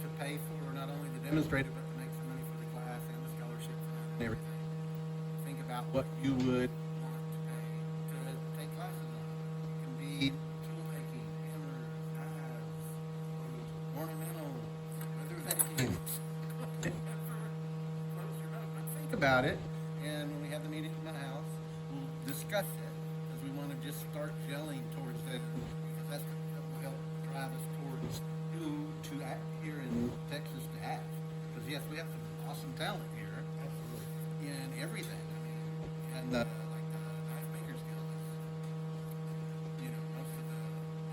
could pay for not only the demonstrator, but to make some money for the class and the scholarship and everything. Think about what you would want to pay to take classes on. It can be tool making, hammers, knives, ornamental, whether that is. Close your mouth, but think about it, and when we have the meeting in my house, we'll discuss it, because we want to just start gelling towards that, because that will help drive us towards who to act here in Texas to act. Because yes, we have some awesome talent here. Absolutely. In everything. I mean, and like the knife makers guild, most of the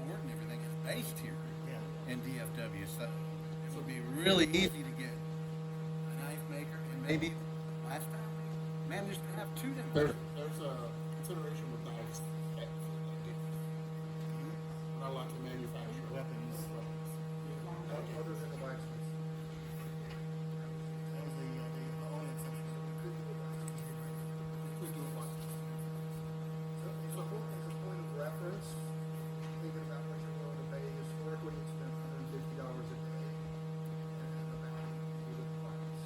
board DPW, so it would be really easy to get a knife maker, and maybe last time we managed to have two of them. There's a consideration with knives. We're not allowed to manufacture Weapons. Other than the blacksmiths. That was the only exception. We do it like So as a point of reference, thinking about what you're willing to pay, historically it's been $150 a day, and the bounty for the class.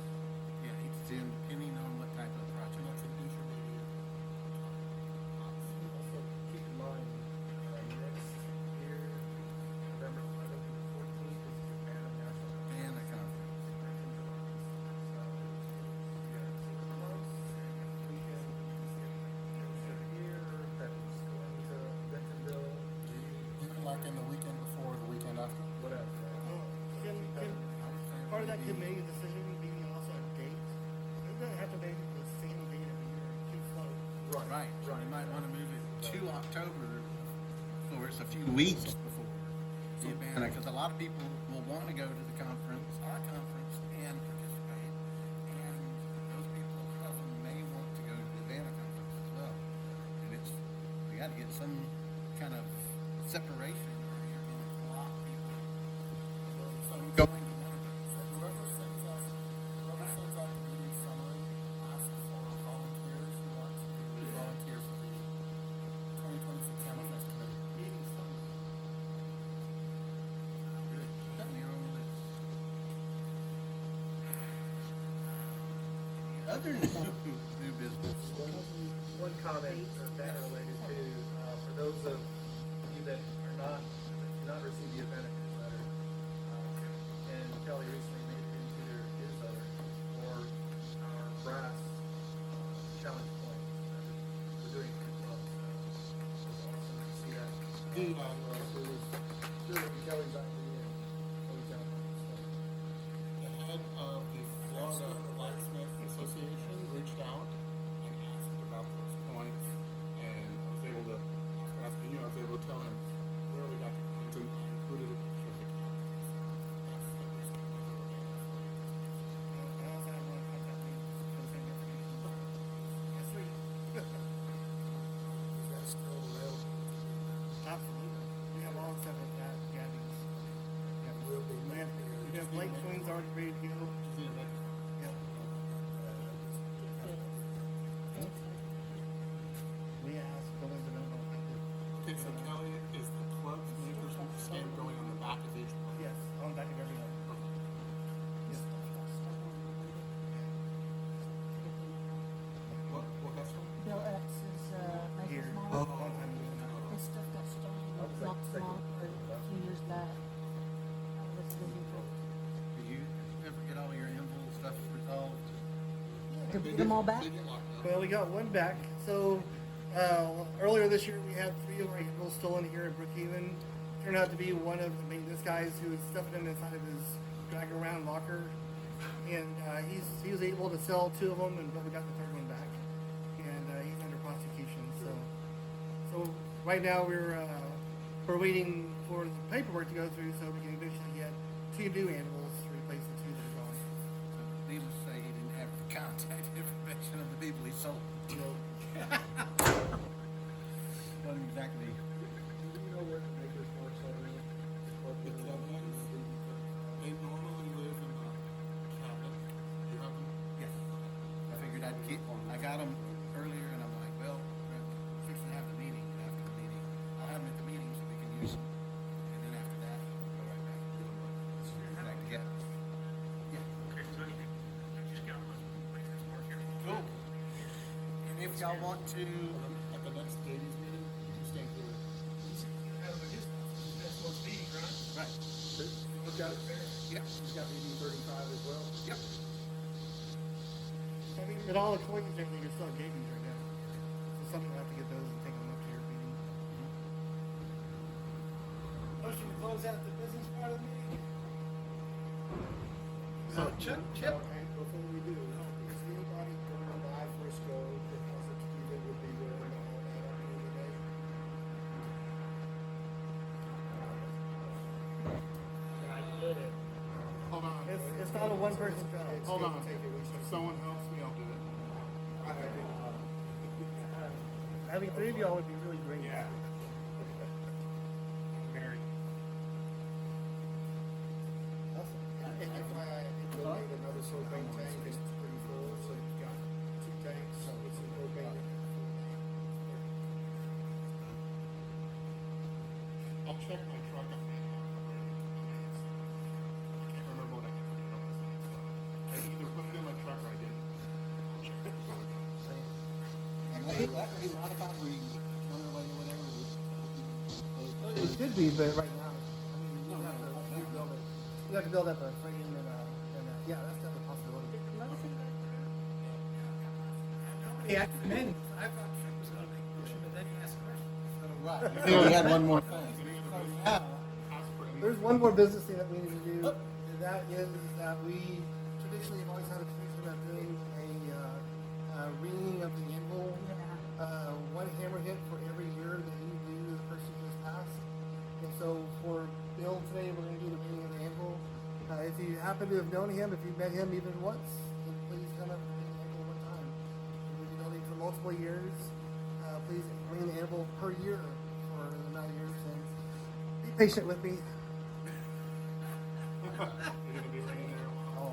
Yeah, 8 to 10, depending on what type of project. that's an intermediate. Also, keep in mind, next year, November 11th and 14th is the Bantam National Conference. And a conference. So, yeah, it's close, and if we can get here, that is going to Bentonville, Like in the weekend before, the weekend after. whatever. Can part of that committee decision be also a date? It doesn't have to be the same date every year. It can float. Right. So we might want to move it to October, or it's a few weeks before the Havana, because a lot of people will want to go to the conference, our conference, and participate. And those people, some of them may want to go to the Havana conference as well. And we got to get some kind of separation, or you're going to block people from going to one of those. So whoever sends out the meeting summary, ask for volunteers who want to volunteer for the 2026 Hammerfest Committee. Meeting summary. Good. Put me on the list. Other new business. One comment that related to, for those of you that are not, do not receive the event newsletter, and Kelly recently made it into their newsletter for our brass challenge points. We're doing it well. So it's awesome to see that. It was during Kelly's idea and Kelly's outcome. The head of the Florida Blacksmith Association reached out and asked about those points, and I was able to, after asking you, I was able to tell him where we got the points, and I included a picture of the captains. That's the reason we were organizing. I also have one contact me for the same information. That's sweet. Is that still available? Absolutely. We have all the stuff at Gabby's. Will be We have, maybe, we have Blake Twins already ready to go. Is it like, Yep. We asked the ones that don't know. okay, so Kelly, is the club's makers stand going on the back of each one? Yes, on the back of every one. Yes. What that's from? Bill X's, Here. maker's Long mark. time ago. His stuff got stolen not long, or a few years back. That's busy for, Did you ever get all your Envil stuff resolved? to get them all back? They get locked up. Well, we got one back. So earlier this year, we had 3 of our handles stolen here in Brookhaven. Turned out to be one of the maintenance guys who was stuffing them inside of his drag around locker, and he was able to sell 2 of them, but we got the 3rd one back, and he's under prosecution. So right now we're waiting for the paperwork to go through so we can eventually get 2 new animals to replace the 2 that are gone. So needless to say, he didn't have the contact information of the people he sold. So, Wasn't exactly. Do you know where the makers marks are in? The club ones, they normally live in the cabinet. You have them? Yes. I figured I'd keep. I got them earlier, and I'm like, well, we're fixing to have the meeting. After the meeting, I'll have them at the meeting so we can use them, and then after that, go right back. Back together. Yeah. Okay, so I just got one maker's mark here. Cool. And if y'all want to, At the next ladies meeting, you can stay here. right? He's got, Yep. he's got BB 35 as well. Yep. I mean, but all the coins and everything are still at Gaby's right now. So somebody will have to get those and take them up to your meeting. Motion to close out the business part of the meeting. So Chip. And before we do, is anybody going by Frisco because of Steven would be willing to haul that up here today? I did It's not a one-person job. Hold on. Take it, we If someone helps me, I'll do it. Having three of y'all would be really great. Yeah. Mary. Awesome. And FYI, I think we'll need another propane tank, it's pretty full, so you've got 2 tanks with some propane in it. I'll check my truck on that. I can't remember what I can put on this. I either put it in my truck or I didn't. I'll check it. And that could be modified, we turn it later, whatever. It could be, but right now, I mean, you have to rebuild it. You have to build up a frame and yeah, that's definitely a possibility. Nobody acted in. I thought Trent was gonna make a motion, but then he asked questions. So, Right, you only had one more thing. There's one more business thing that we need to do. And that is that we traditionally have always had a tradition of doing a ringing of the anvil. One hammer hit for every year that you do the person just passed. And so for Bill today, we're going to do the ringing of the anvil. If you happen to have known him, if you met him even once, then please come up and ring the anvil one time. If you've known him for multiple years, please ring the anvil per year for the amount of years. And be patient with me. You're gonna be ringing there.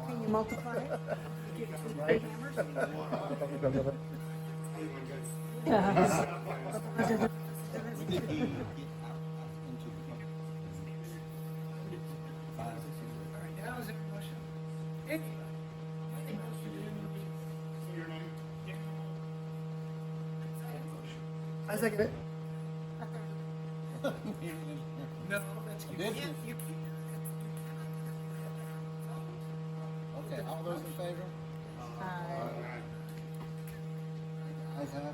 Can you multiply it? Get two Right. hammers? When did he get out into the public? all right, now is there a motion? Anybody? Any motion to Say your name. I second it. No, that's you Did can't. you? You can't. Okay, all those in favor? Uh, Ayes have it.